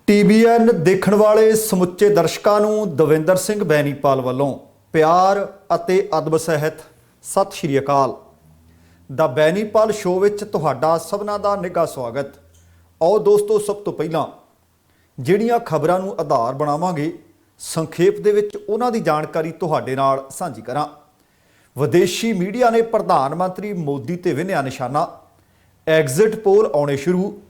TVN देखण वाले समुचे दर्शकों ਨੂੰ ਦਵਿੰਦਰ ਸਿੰਘ ਬੈਨੀਪਾਲ ਵੱਲੋਂ ਪਿਆਰ ਅਤੇ ਅਦਬ ਸਹਿਤ ਸਤਿ ਸ਼੍ਰੀ ਅਕਾਲ। ਦਾ ਬੈਨੀਪਾਲ ਸ਼ੋਅ ਵਿੱਚ ਤੁਹਾਡਾ ਸਭਨਾਂ ਦਾ ਨਿੱਘਾ ਸਵਾਗਤ। ਆਓ ਦੋਸਤੋ, ਸਭ ਤੋਂ ਪਹਿਲਾਂ ਜਿਹੜੀਆਂ ਖਬਰਾਂ ਨੂੰ ਆਧਾਰ ਬਣਾਵਾਂਗੇ ਸੰਖੇਪ ਦੇ ਵਿੱਚ ਉਹਨਾਂ ਦੀ ਜਾਣਕਾਰੀ ਤੁਹਾਡੇ ਨਾਲ ਸਾਂਝੀ ਕਰਾਂ। ਵਿਦੇਸ਼ੀ ਮੀਡੀਆ ਨੇ ਪ੍ਰਧਾਨ ਮੰਤਰੀ ਮੋਦੀ ਤੇ ਵਿੰਨਿਆ ਨਿਸ਼ਾਨਾ। ਐਗਜ਼ਿਟ ਪੋਲ ਆਉਣੇ ਸ਼ੁਰੂ।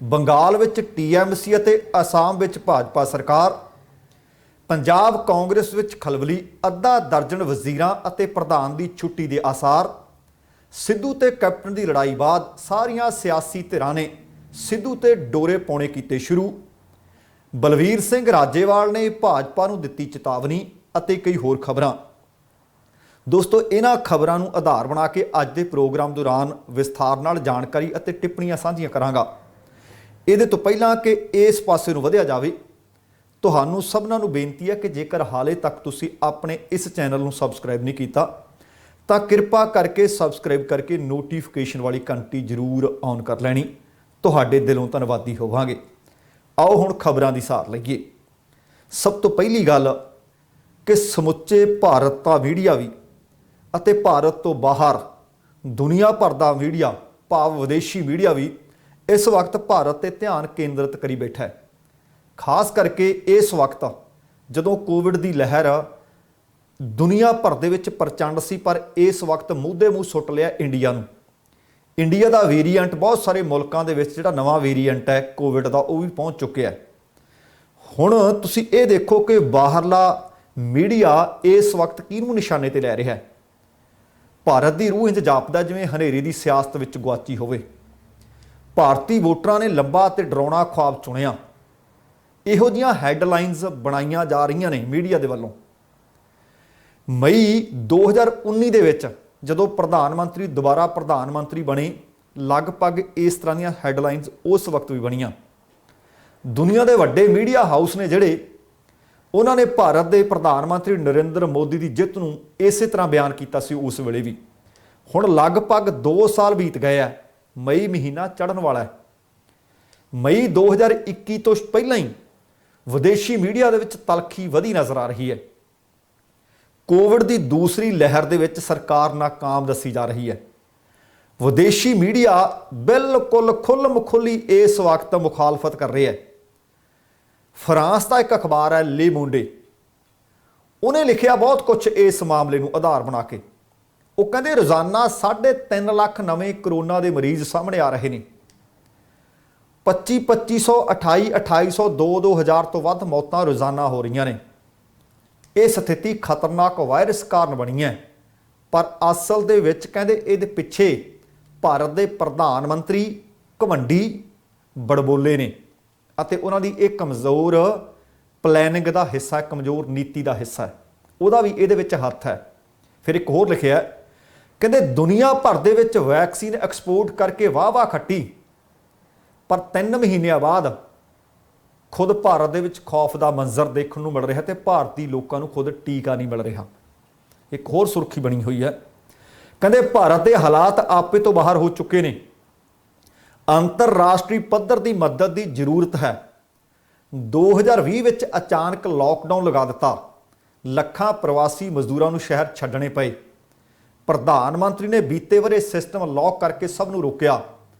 ਬੰਗਾਲ ਵਿੱਚ TMC ਅਤੇ ਅਸਾਮ ਵਿੱਚ ਭਾਜਪਾ ਸਰਕਾਰ। ਪੰਜਾਬ ਕਾਂਗਰਸ ਵਿੱਚ ਖਲਬਲੀ। ਅੱਧਾ ਦਰਜਨ ਵਜ਼ੀਰਾਂ ਅਤੇ ਪ੍ਰਧਾਨ ਦੀ ਛੁੱਟੀ ਦੇ ਆਸਾਰ। ਸਿੱਧੂ ਤੇ ਕੈਪਟਨ ਦੀ ਲੜਾਈ ਬਾਅਦ ਸਾਰੀਆਂ ਸਿਆਸੀ ਧਿਰਾਂ ਨੇ ਸਿੱਧੂ ਤੇ ਡੋਰੇ ਪਾਉਣੇ ਕੀਤੇ ਸ਼ੁਰੂ। ਬਲਵੀਰ ਸਿੰਘ ਰਾਜੇਵਾਲ ਨੇ ਭਾਜਪਾ ਨੂੰ ਦਿੱਤੀ ਚੇਤਾਵਨੀ ਅਤੇ ਕਈ ਹੋਰ ਖਬਰਾਂ। ਦੋਸਤੋ, ਇਹਨਾਂ ਖਬਰਾਂ ਨੂੰ ਆਧਾਰ ਬਣਾ ਕੇ ਅੱਜ ਦੇ ਪ੍ਰੋਗਰਾਮ ਦੌਰਾਨ ਵਿਸਥਾਰ ਨਾਲ ਜਾਣਕਾਰੀ ਅਤੇ ਟਿੱਪਣੀਆਂ ਸਾਂਝੀਆਂ ਕਰਾਂਗਾ। ਇਹਦੇ ਤੋਂ ਪਹਿਲਾਂ ਕਿ ਇਸ ਪਾਸੇ ਨੂੰ ਵਧਿਆ ਜਾਵੇ, ਤੁਹਾਨੂੰ ਸਭਨਾਂ ਨੂੰ ਬੇਨਤੀ ਹੈ ਕਿ ਜੇਕਰ ਹਾਲੇ ਤੱਕ ਤੁਸੀਂ ਆਪਣੇ ਇਸ ਚੈਨਲ ਨੂੰ ਸਬਸਕ੍ਰਾਈਬ ਨਹੀਂ ਕੀਤਾ ਤਾਂ ਕਿਰਪਾ ਕਰਕੇ ਸਬਸਕ੍ਰਾਈਬ ਕਰਕੇ ਨੋਟੀਫਿਕੇਸ਼ਨ ਵਾਲੀ ਘੰਟੀ ਜ਼ਰੂਰ ਔਨ ਕਰ ਲੈਣੀ। ਤੁਹਾਡੇ ਦਿਲੋਂ ਧੰਨਵਾਦੀ ਹੋਵਾਂਗੇ। ਆਓ ਹੁਣ ਖਬਰਾਂ ਦੀ ਸਾਰ ਲਈਏ। ਸਭ ਤੋਂ ਪਹਿਲੀ ਗੱਲ ਕਿ ਸਮੁੱਚੇ ਭਾਰਤ ਦਾ ਮੀਡੀਆ ਵੀ ਅਤੇ ਭਾਰਤ ਤੋਂ ਬਾਹਰ ਦੁਨੀਆ ਭਰ ਦਾ ਮੀਡੀਆ ਭਾਵ ਵਿਦੇਸ਼ੀ ਮੀਡੀਆ ਵੀ ਇਸ ਵਕਤ ਭਾਰਤ ਤੇ ਧਿਆਨ ਕੇਂਦਰਿਤ ਕਰੀ ਬੈਠਾ ਹੈ। ਖਾਸ ਕਰਕੇ ਇਸ ਵਕਤ ਜਦੋਂ ਕੋਵਿਡ ਦੀ ਲਹਿਰ ਦੁਨੀਆ ਭਰ ਦੇ ਵਿੱਚ ਪ੍ਰਚੰਡ ਸੀ, ਪਰ ਇਸ ਵਕਤ ਮੂੰਹ ਮੂੰਹ ਸੁੱਟ ਲਿਆ ਇੰਡੀਆ ਨੂੰ। ਇੰਡੀਆ ਦਾ ਵੇਰੀਐਂਟ ਬਹੁਤ ਸਾਰੇ ਮੁਲਕਾਂ ਦੇ ਵਿੱਚ ਜਿਹੜਾ ਨਵਾਂ ਵੇਰੀਐਂਟ ਹੈ ਕੋਵਿਡ ਦਾ ਉਹ ਵੀ ਪਹੁੰਚ ਚੁੱਕਿਆ ਹੈ। ਹੁਣ ਤੁਸੀਂ ਇਹ ਦੇਖੋ ਕਿ ਬਾਹਰਲਾ ਮੀਡੀਆ ਇਸ ਵਕਤ ਕਿਹਨੂੰ ਨਿਸ਼ਾਨੇ ਤੇ ਲੈ ਰਿਹਾ ਹੈ। ਭਾਰਤ ਦੀ ਰੂਹ ਇੰਜ ਜਾਪਦਾ ਜਿਵੇਂ ਹਨੇਰੀ ਦੀ ਸਿਆਸਤ ਵਿੱਚ ਗੁਆਚੀ ਹੋਵੇ। ਭਾਰਤੀ ਵੋਟਰਾਂ ਨੇ ਲੰਬਾ ਅਤੇ ਡਰਾਉਣਾ ਖੁਆਬ ਚੁਣਿਆ। ਇਹੋ ਜਿਹੀਆਂ ਹੈਡਲਾਈਨਸ ਬਣਾਈਆਂ ਜਾ ਰਹੀਆਂ ਨੇ ਮੀਡੀਆ ਦੇ ਵੱਲੋਂ। ਮਈ 2019 ਦੇ ਵਿੱਚ ਜਦੋਂ ਪ੍ਰਧਾਨ ਮੰਤਰੀ ਦੁਬਾਰਾ ਪ੍ਰਧਾਨ ਮੰਤਰੀ ਬਣੇ, ਲਗਭਗ ਇਸ ਤਰ੍ਹਾਂ ਦੀਆਂ ਹੈਡਲਾਈਨਸ ਉਸ ਵਕਤ ਵੀ ਬਣੀਆਂ। ਦੁਨੀਆ ਦੇ ਵੱਡੇ ਮੀਡੀਆ ਹਾਊਸ ਨੇ ਜਿਹੜੇ, ਉਹਨਾਂ ਨੇ ਭਾਰਤ ਦੇ ਪ੍ਰਧਾਨ ਮੰਤਰੀ ਨਰਿੰਦਰ ਮੋਦੀ ਦੀ ਜਿੱਤ ਨੂੰ ਇਸੇ ਤਰ੍ਹਾਂ ਬਿਆਨ ਕੀਤਾ ਸੀ ਉਸ ਵੇਲੇ ਵੀ। ਹੁਣ ਲਗਭਗ 2 ਸਾਲ ਬੀਤ ਗਏ ਆ। ਮਈ ਮਹੀਨਾ ਚੜ੍ਹਨ ਵਾਲਾ ਹੈ। ਮਈ 2021 ਤੋਂ ਪਹਿਲਾਂ ਹੀ ਵਿਦੇਸ਼ੀ ਮੀਡੀਆ ਦੇ ਵਿੱਚ ਤਲਖੀ ਵਧੀ ਨਜ਼ਰ ਆ ਰਹੀ ਹੈ। ਕੋਵਿਡ ਦੀ ਦੂਸਰੀ ਲਹਿਰ ਦੇ ਵਿੱਚ ਸਰਕਾਰ ਨਾਕਾਮ ਦੱਸੀ ਜਾ ਰਹੀ ਹੈ। ਵਿਦੇਸ਼ੀ ਮੀਡੀਆ ਬਿਲਕੁਲ ਖੁੱਲ੍ਹ-ਮੁਖੁੱਲੀ ਇਸ ਵਕਤ ਮੁਖਾਲਫਤ ਕਰ ਰਿਹਾ ਹੈ। ਫਰਾਂਸ ਦਾ ਇੱਕ ਅਖਬਾਰ ਹੈ ਲੇ ਮੋਂਡੇ, ਉਹਨੇ ਲਿਖਿਆ ਬਹੁਤ ਕੁਝ ਇਸ ਮਾਮਲੇ ਨੂੰ ਆਧਾਰ ਬਣਾ ਕੇ। ਉਹ ਕਹਿੰਦੇ ਰੋਜ਼ਾਨਾ 3.5 ਲੱਖ ਨਵੇਂ ਕਰੋਨਾ ਦੇ ਮਰੀਜ਼ ਸਾਹਮਣੇ ਆ ਰਹੇ ਨੇ। 2500 2800 2000 ਤੋਂ ਵੱਧ ਮੌਤਾਂ ਰੋਜ਼ਾਨਾ ਹੋ ਰਹੀਆਂ ਨੇ। ਇਹ ਸਥਿਤੀ ਖਤਰਨਾਕ ਵਾਇਰਸ ਕਾਰਨ ਬਣੀ ਹੈ, ਪਰ ਅਸਲ ਦੇ ਵਿੱਚ ਕਹਿੰਦੇ ਇਹਦੇ ਪਿੱਛੇ ਭਾਰਤ ਦੇ ਪ੍ਰਧਾਨ ਮੰਤਰੀ ਘਮੰਡੀ ਬੜਬੋਲੇ ਨੇ ਅਤੇ ਉਹਨਾਂ ਦੀ ਇਹ ਕਮਜ਼ੋਰ ਪਲੈਨਿੰਗ ਦਾ ਹਿੱਸਾ, ਕਮਜ਼ੋਰ ਨੀਤੀ ਦਾ ਹਿੱਸਾ ਹੈ। ਉਹਦਾ ਵੀ ਇਹਦੇ ਵਿੱਚ ਹੱਥ ਹੈ। ਫਿਰ ਇੱਕ ਹੋਰ ਲਿਖਿਆ, ਕਹਿੰਦੇ ਦੁਨੀਆ ਭਰ ਦੇ ਵਿੱਚ ਵੈਕਸੀਨ ਐਕਸਪੋਰਟ ਕਰਕੇ ਵਾਹ ਖੱਟੀ, ਪਰ 3 ਮਹੀਨਿਆਂ ਬਾਅਦ ਖੁਦ ਭਾਰਤ ਦੇ ਵਿੱਚ ਖੌਫ ਦਾ ਮੰਜ਼ਰ ਦੇਖਣ ਨੂੰ ਮਿਲ ਰਿਹਾ ਤੇ ਭਾਰਤੀ ਲੋਕਾਂ ਨੂੰ ਖੁਦ ਟੀਕਾ ਨਹੀਂ ਮਿਲ ਰਿਹਾ। ਇੱਕ ਹੋਰ ਸੁਰਖੀ ਬਣੀ ਹੋਈ ਹੈ, ਕਹਿੰਦੇ ਭਾਰਤ ਦੇ ਹਾਲਾਤ ਆਪੇ ਤੋਂ ਬਾਹਰ ਹੋ ਚੁੱਕੇ ਨੇ। ਅੰਤਰਰਾਸ਼ਟਰੀ ਪੱਧਰ ਦੀ ਮਦਦ ਦੀ ਜ਼ਰੂਰਤ ਹੈ। 2020 ਵਿੱਚ ਅਚਾਨਕ ਲਾਕਡਾਊਨ ਲਗਾ ਦਿੱਤਾ। ਲੱਖਾਂ ਪ੍ਰਵਾਸੀ ਮਜ਼ਦੂਰਾਂ ਨੂੰ ਸ਼ਹਿਰ ਛੱਡਣੇ ਪਏ। ਪ੍ਰਧਾਨ ਮੰਤਰੀ ਨੇ ਬੀਤੇ ਵਰੇ ਸਿਸਟਮ ਲੌਕ ਕਰਕੇ ਸਭ ਨੂੰ ਰੋਕਿਆ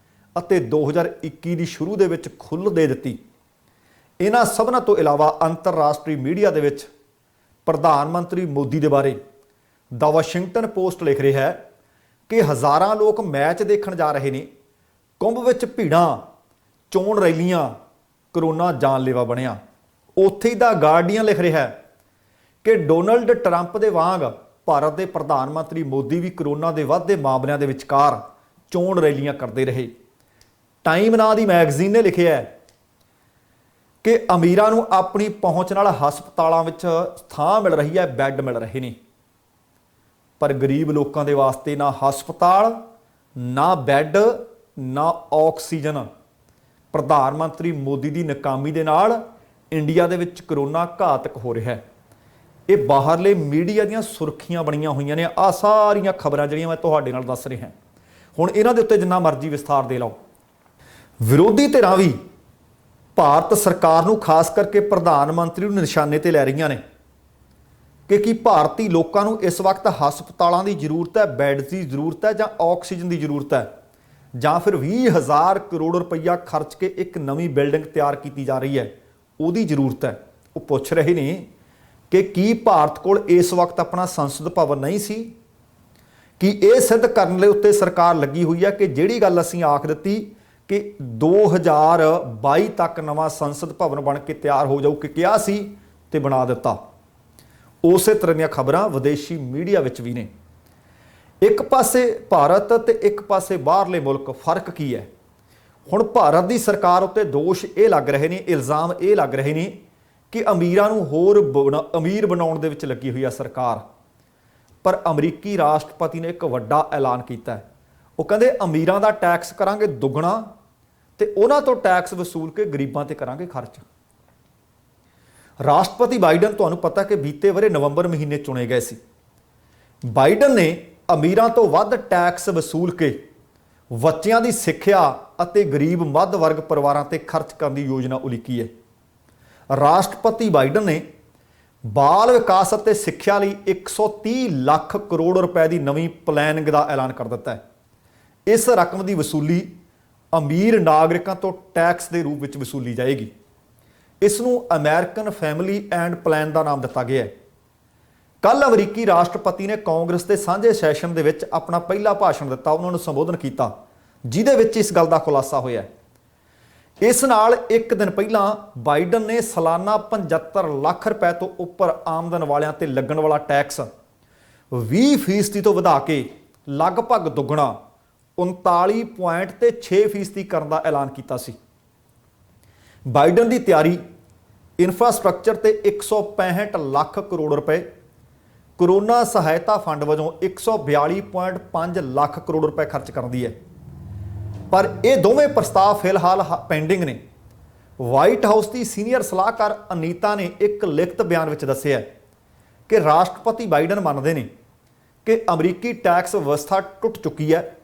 ਅਤੇ 2021 ਦੀ ਸ਼ੁਰੂ ਦੇ ਵਿੱਚ ਖੁੱਲ੍ਹ ਦੇ ਦਿੱਤੀ। ਇਹਨਾਂ ਸਭਨਾਂ ਤੋਂ ਇਲਾਵਾ ਅੰਤਰਰਾਸ਼ਟਰੀ ਮੀਡੀਆ ਦੇ ਵਿੱਚ ਪ੍ਰਧਾਨ ਮੰਤਰੀ ਮੋਦੀ ਦੇ ਬਾਰੇ ਦਾ ਵਾਸ਼ਿੰਗਟਨ ਪੋਸਟ ਲਿਖ ਰਿਹਾ ਹੈ ਕਿ ਹਜ਼ਾਰਾਂ ਲੋਕ ਮੈਚ ਦੇਖਣ ਜਾ ਰਹੇ ਨੇ। ਕੁੰਭ ਵਿੱਚ ਭੀੜਾਂ, ਚੋਣ ਰੈਲੀਆਂ, ਕਰੋਨਾ ਜਾਨਲੇਵਾ ਬਣਿਆ। ਉੱਥੇ ਹੀ ਦਾ ਗਾਰਡੀਅਨ ਲਿਖ ਰਿਹਾ ਹੈ ਕਿ ਡੋਨਲਡ ਟਰੰਪ ਦੇ ਵਾਂਗ ਭਾਰਤ ਦੇ ਪ੍ਰਧਾਨ ਮੰਤਰੀ ਮੋਦੀ ਵੀ ਕਰੋਨਾ ਦੇ ਵੱਧਦੇ ਮਾਮਲਿਆਂ ਦੇ ਵਿਚਕਾਰ ਚੋਣ ਰੈਲੀਆਂ ਕਰਦੇ ਰਹੇ। ਟਾਈਮ ਨਾਂ ਦੀ ਮੈਗਜ਼ੀਨ ਨੇ ਲਿਖਿਆ ਹੈ ਕਿ ਅਮੀਰਾਂ ਨੂੰ ਆਪਣੀ ਪਹੁੰਚ ਨਾਲ ਹਸਪਤਾਲਾਂ ਵਿੱਚ ਥਾਂ ਮਿਲ ਰਹੀ ਹੈ, ਬੈੱਡ ਮਿਲ ਰਹੇ ਨੇ, ਪਰ ਗਰੀਬ ਲੋਕਾਂ ਦੇ ਵਾਸਤੇ ਨਾ ਹਸਪਤਾਲ, ਨਾ ਬੈੱਡ, ਨਾ ਆਕਸੀਜਨ। ਪ੍ਰਧਾਨ ਮੰਤਰੀ ਮੋਦੀ ਦੀ ਨਾਕਾਮੀ ਦੇ ਨਾਲ ਇੰਡੀਆ ਦੇ ਵਿੱਚ ਕਰੋਨਾ ਘਾਤਕ ਹੋ ਰਿਹਾ ਹੈ। ਇਹ ਬਾਹਰਲੇ ਮੀਡੀਆ ਦੀਆਂ ਸੁਰਖੀਆਂ ਬਣੀਆਂ ਹੋਈਆਂ ਨੇ। ਆਹ ਸਾਰੀਆਂ ਖਬਰਾਂ ਜਿਹੜੀਆਂ ਮੈਂ ਤੁਹਾਡੇ ਨਾਲ ਦੱਸ ਰਿਹਾ। ਹੁਣ ਇਹਨਾਂ ਦੇ ਉੱਤੇ ਜਿੰਨਾ ਮਰਜ਼ੀ ਵਿਸਥਾਰ ਦੇ ਲਓ। ਵਿਰੋਧੀ ਧਿਰਾਂ ਵੀ ਭਾਰਤ ਸਰਕਾਰ ਨੂੰ ਖਾਸ ਕਰਕੇ ਪ੍ਰਧਾਨ ਮੰਤਰੀ ਨੂੰ ਨਿਸ਼ਾਨੇ ਤੇ ਲੈ ਰਹੀਆਂ ਨੇ ਕਿ ਕੀ ਭਾਰਤੀ ਲੋਕਾਂ ਨੂੰ ਇਸ ਵਕਤ ਹਸਪਤਾਲਾਂ ਦੀ ਜ਼ਰੂਰਤ ਹੈ, ਬੈੱਡ ਦੀ ਜ਼ਰੂਰਤ ਹੈ ਜਾਂ ਆਕਸੀਜਨ ਦੀ ਜ਼ਰੂਰਤ ਹੈ, ਜਾਂ ਫਿਰ 20,000 ਕਰੋੜ ਰੁਪਈਆ ਖਰਚ ਕੇ ਇੱਕ ਨਵੀਂ ਬਿਲਡਿੰਗ ਤਿਆਰ ਕੀਤੀ ਜਾ ਰਹੀ ਹੈ ਉਹਦੀ ਜ਼ਰੂਰਤ ਹੈ। ਉਹ ਪੁੱਛ ਰਹੇ ਨੇ ਕਿ ਕੀ ਭਾਰਤ ਕੋਲ ਇਸ ਵਕਤ ਆਪਣਾ ਸੰਸਦ ਭਵਨ ਨਹੀਂ ਸੀ? ਕਿ ਇਹ ਸਿੱਧ ਕਰਨ ਲਈ ਉੱਤੇ ਸਰਕਾਰ ਲੱਗੀ ਹੋਈ ਹੈ ਕਿ ਜਿਹੜੀ ਗੱਲ ਅਸੀਂ ਆਖ ਦਿੱਤੀ ਕਿ 2022 ਤੱਕ ਨਵਾਂ ਸੰਸਦ ਭਵਨ ਬਣ ਕੇ ਤਿਆਰ ਹੋ ਜਾਊ, ਕਿ ਕਿਹਾ ਸੀ ਤੇ ਬਣਾ ਦਿੱਤਾ। ਉਸੇ ਤਰ੍ਹਾਂ ਦੀਆਂ ਖਬਰਾਂ ਵਿਦੇਸ਼ੀ ਮੀਡੀਆ ਵਿੱਚ ਵੀ ਨੇ। ਇੱਕ ਪਾਸੇ ਭਾਰਤ ਤੇ ਇੱਕ ਪਾਸੇ ਬਾਹਰਲੇ ਮੁਲਕ, ਫਰਕ ਕੀ ਹੈ? ਹੁਣ ਭਾਰਤ ਦੀ ਸਰਕਾਰ ਉੱਤੇ ਦੋਸ਼ ਇਹ ਲੱਗ ਰਹੇ ਨੇ, ਇਲਜ਼ਾਮ ਇਹ ਲੱਗ ਰਹੇ ਨੇ ਕਿ ਅਮੀਰਾਂ ਨੂੰ ਹੋਰ ਅਮੀਰ ਬਣਾਉਣ ਦੇ ਵਿੱਚ ਲੱਗੀ ਹੋਈ ਹੈ ਸਰਕਾਰ। ਪਰ ਅਮਰੀਕੀ ਰਾਸ਼ਟਰਪਤੀ ਨੇ ਇੱਕ ਵੱਡਾ ਐਲਾਨ ਕੀਤਾ ਹੈ। ਉਹ ਕਹਿੰਦੇ ਅਮੀਰਾਂ ਦਾ ਟੈਕਸ ਕਰਾਂਗੇ ਦੁੱਗਣਾ ਤੇ ਉਹਨਾਂ ਤੋਂ ਟੈਕਸ ਵਸੂਲ ਕੇ ਗਰੀਬਾਂ ਤੇ ਕਰਾਂਗੇ ਖਰਚ। ਰਾਸ਼ਟਰਪਤੀ ਬਾਈਡਨ, ਤੁਹਾਨੂੰ ਪਤਾ ਕਿ ਬੀਤੇ ਵਰੇ ਨਵੰਬਰ ਮਹੀਨੇ ਚੁਣੇ ਗਏ ਸੀ। ਬਾਈਡਨ ਨੇ ਅਮੀਰਾਂ ਤੋਂ ਵੱਧ ਟੈਕਸ ਵਸੂਲ ਕੇ ਬੱਚਿਆਂ ਦੀ ਸਿੱਖਿਆ ਅਤੇ ਗਰੀਬ ਮੱਧ ਵਰਗ ਪਰਿਵਾਰਾਂ ਤੇ ਖਰਚ ਕਰਨ ਦੀ ਯੋਜਨਾ ਉਲੀਕੀ ਹੈ। ਰਾਸ਼ਟਰਪਤੀ ਬਾਈਡਨ ਨੇ ਬਾਲ ਵਿਕਾਸ ਅਤੇ ਸਿੱਖਿਆ ਲਈ 130 ਲੱਖ ਕਰੋੜ ਰੁਪਏ ਦੀ ਨਵੀਂ ਪਲੈਨਿੰਗ ਦਾ ਐਲਾਨ ਕਰ ਦਿੱਤਾ ਹੈ। ਇਸ ਰਕਮ ਦੀ ਵਸੂਲੀ ਅਮੀਰ ਨਾਗਰਿਕਾਂ ਤੋਂ ਟੈਕਸ ਦੇ ਰੂਪ ਵਿੱਚ ਵਸੂਲੀ ਜਾਏਗੀ। ਇਸ ਨੂੰ ਅਮਰੀਕਨ ਫੈਮਿਲੀ ਐਂਡ ਪਲਾਨ ਦਾ ਨਾਮ ਦਿੱਤਾ ਗਿਆ ਹੈ। ਕੱਲ੍ਹ ਅਮਰੀਕੀ ਰਾਸ਼ਟਰਪਤੀ ਨੇ ਕਾਂਗਰਸ ਦੇ ਸਾਂਝੇ ਸੈਸ਼ਨ ਦੇ ਵਿੱਚ ਆਪਣਾ ਪਹਿਲਾ ਭਾਸ਼ਣ ਦਿੱਤਾ, ਉਹਨਾਂ ਨੂੰ ਸੰਬੋਧਨ ਕੀਤਾ, ਜਿਹਦੇ ਵਿੱਚ ਇਸ ਗੱਲ ਦਾ ਖੁਲਾਸਾ ਹੋਇਆ। ਇਸ ਨਾਲ ਇੱਕ ਦਿਨ ਪਹਿਲਾਂ ਬਾਈਡਨ ਨੇ ਸਾਲਾਨਾ 75 ਲੱਖ ਰੁਪਏ ਤੋਂ ਉੱਪਰ ਆਮਦਨ ਵਾਲਿਆਂ ਤੇ ਲੱਗਣ ਵਾਲਾ ਟੈਕਸ 20% ਤੋਂ ਵਧਾ ਕੇ ਲਗਭਗ ਦੁੱਗਣਾ 39.6% ਕਰਨ ਦਾ ਐਲਾਨ ਕੀਤਾ ਸੀ। ਬਾਈਡਨ ਦੀ ਤਿਆਰੀ ਇਨਫਰਾਸਟ੍ਰਕਚਰ ਤੇ 165 ਲੱਖ ਕਰੋੜ ਰੁਪਏ, ਕਰੋਨਾ ਸਹਾਇਤਾ ਫੰਡ ਵਜੋਂ 142.5 ਲੱਖ ਕਰੋੜ ਰੁਪਏ ਖਰਚ ਕਰਨ ਦੀ ਹੈ। ਪਰ ਇਹ ਦੋਵੇਂ ਪ੍ਰਸਤਾਵ ਫਿਲਹਾਲ ਪੈਂਡਿੰਗ ਨੇ। ਵਾਈਟ ਹਾਊਸ ਦੀ ਸੀਨੀਅਰ ਸਲਾਹਕਾਰ ਅਨੀਤਾ ਨੇ ਇੱਕ ਲਿਖਤ ਬਿਆਨ ਵਿੱਚ ਦੱਸਿਆ ਕਿ ਰਾਸ਼ਟਰਪਤੀ ਬਾਈਡਨ ਮੰਨਦੇ ਨੇ ਕਿ ਅਮਰੀਕੀ ਟੈਕਸ ਵਿਵਸਥਾ ਟੁੱਟ ਚੁੱਕੀ ਹੈ,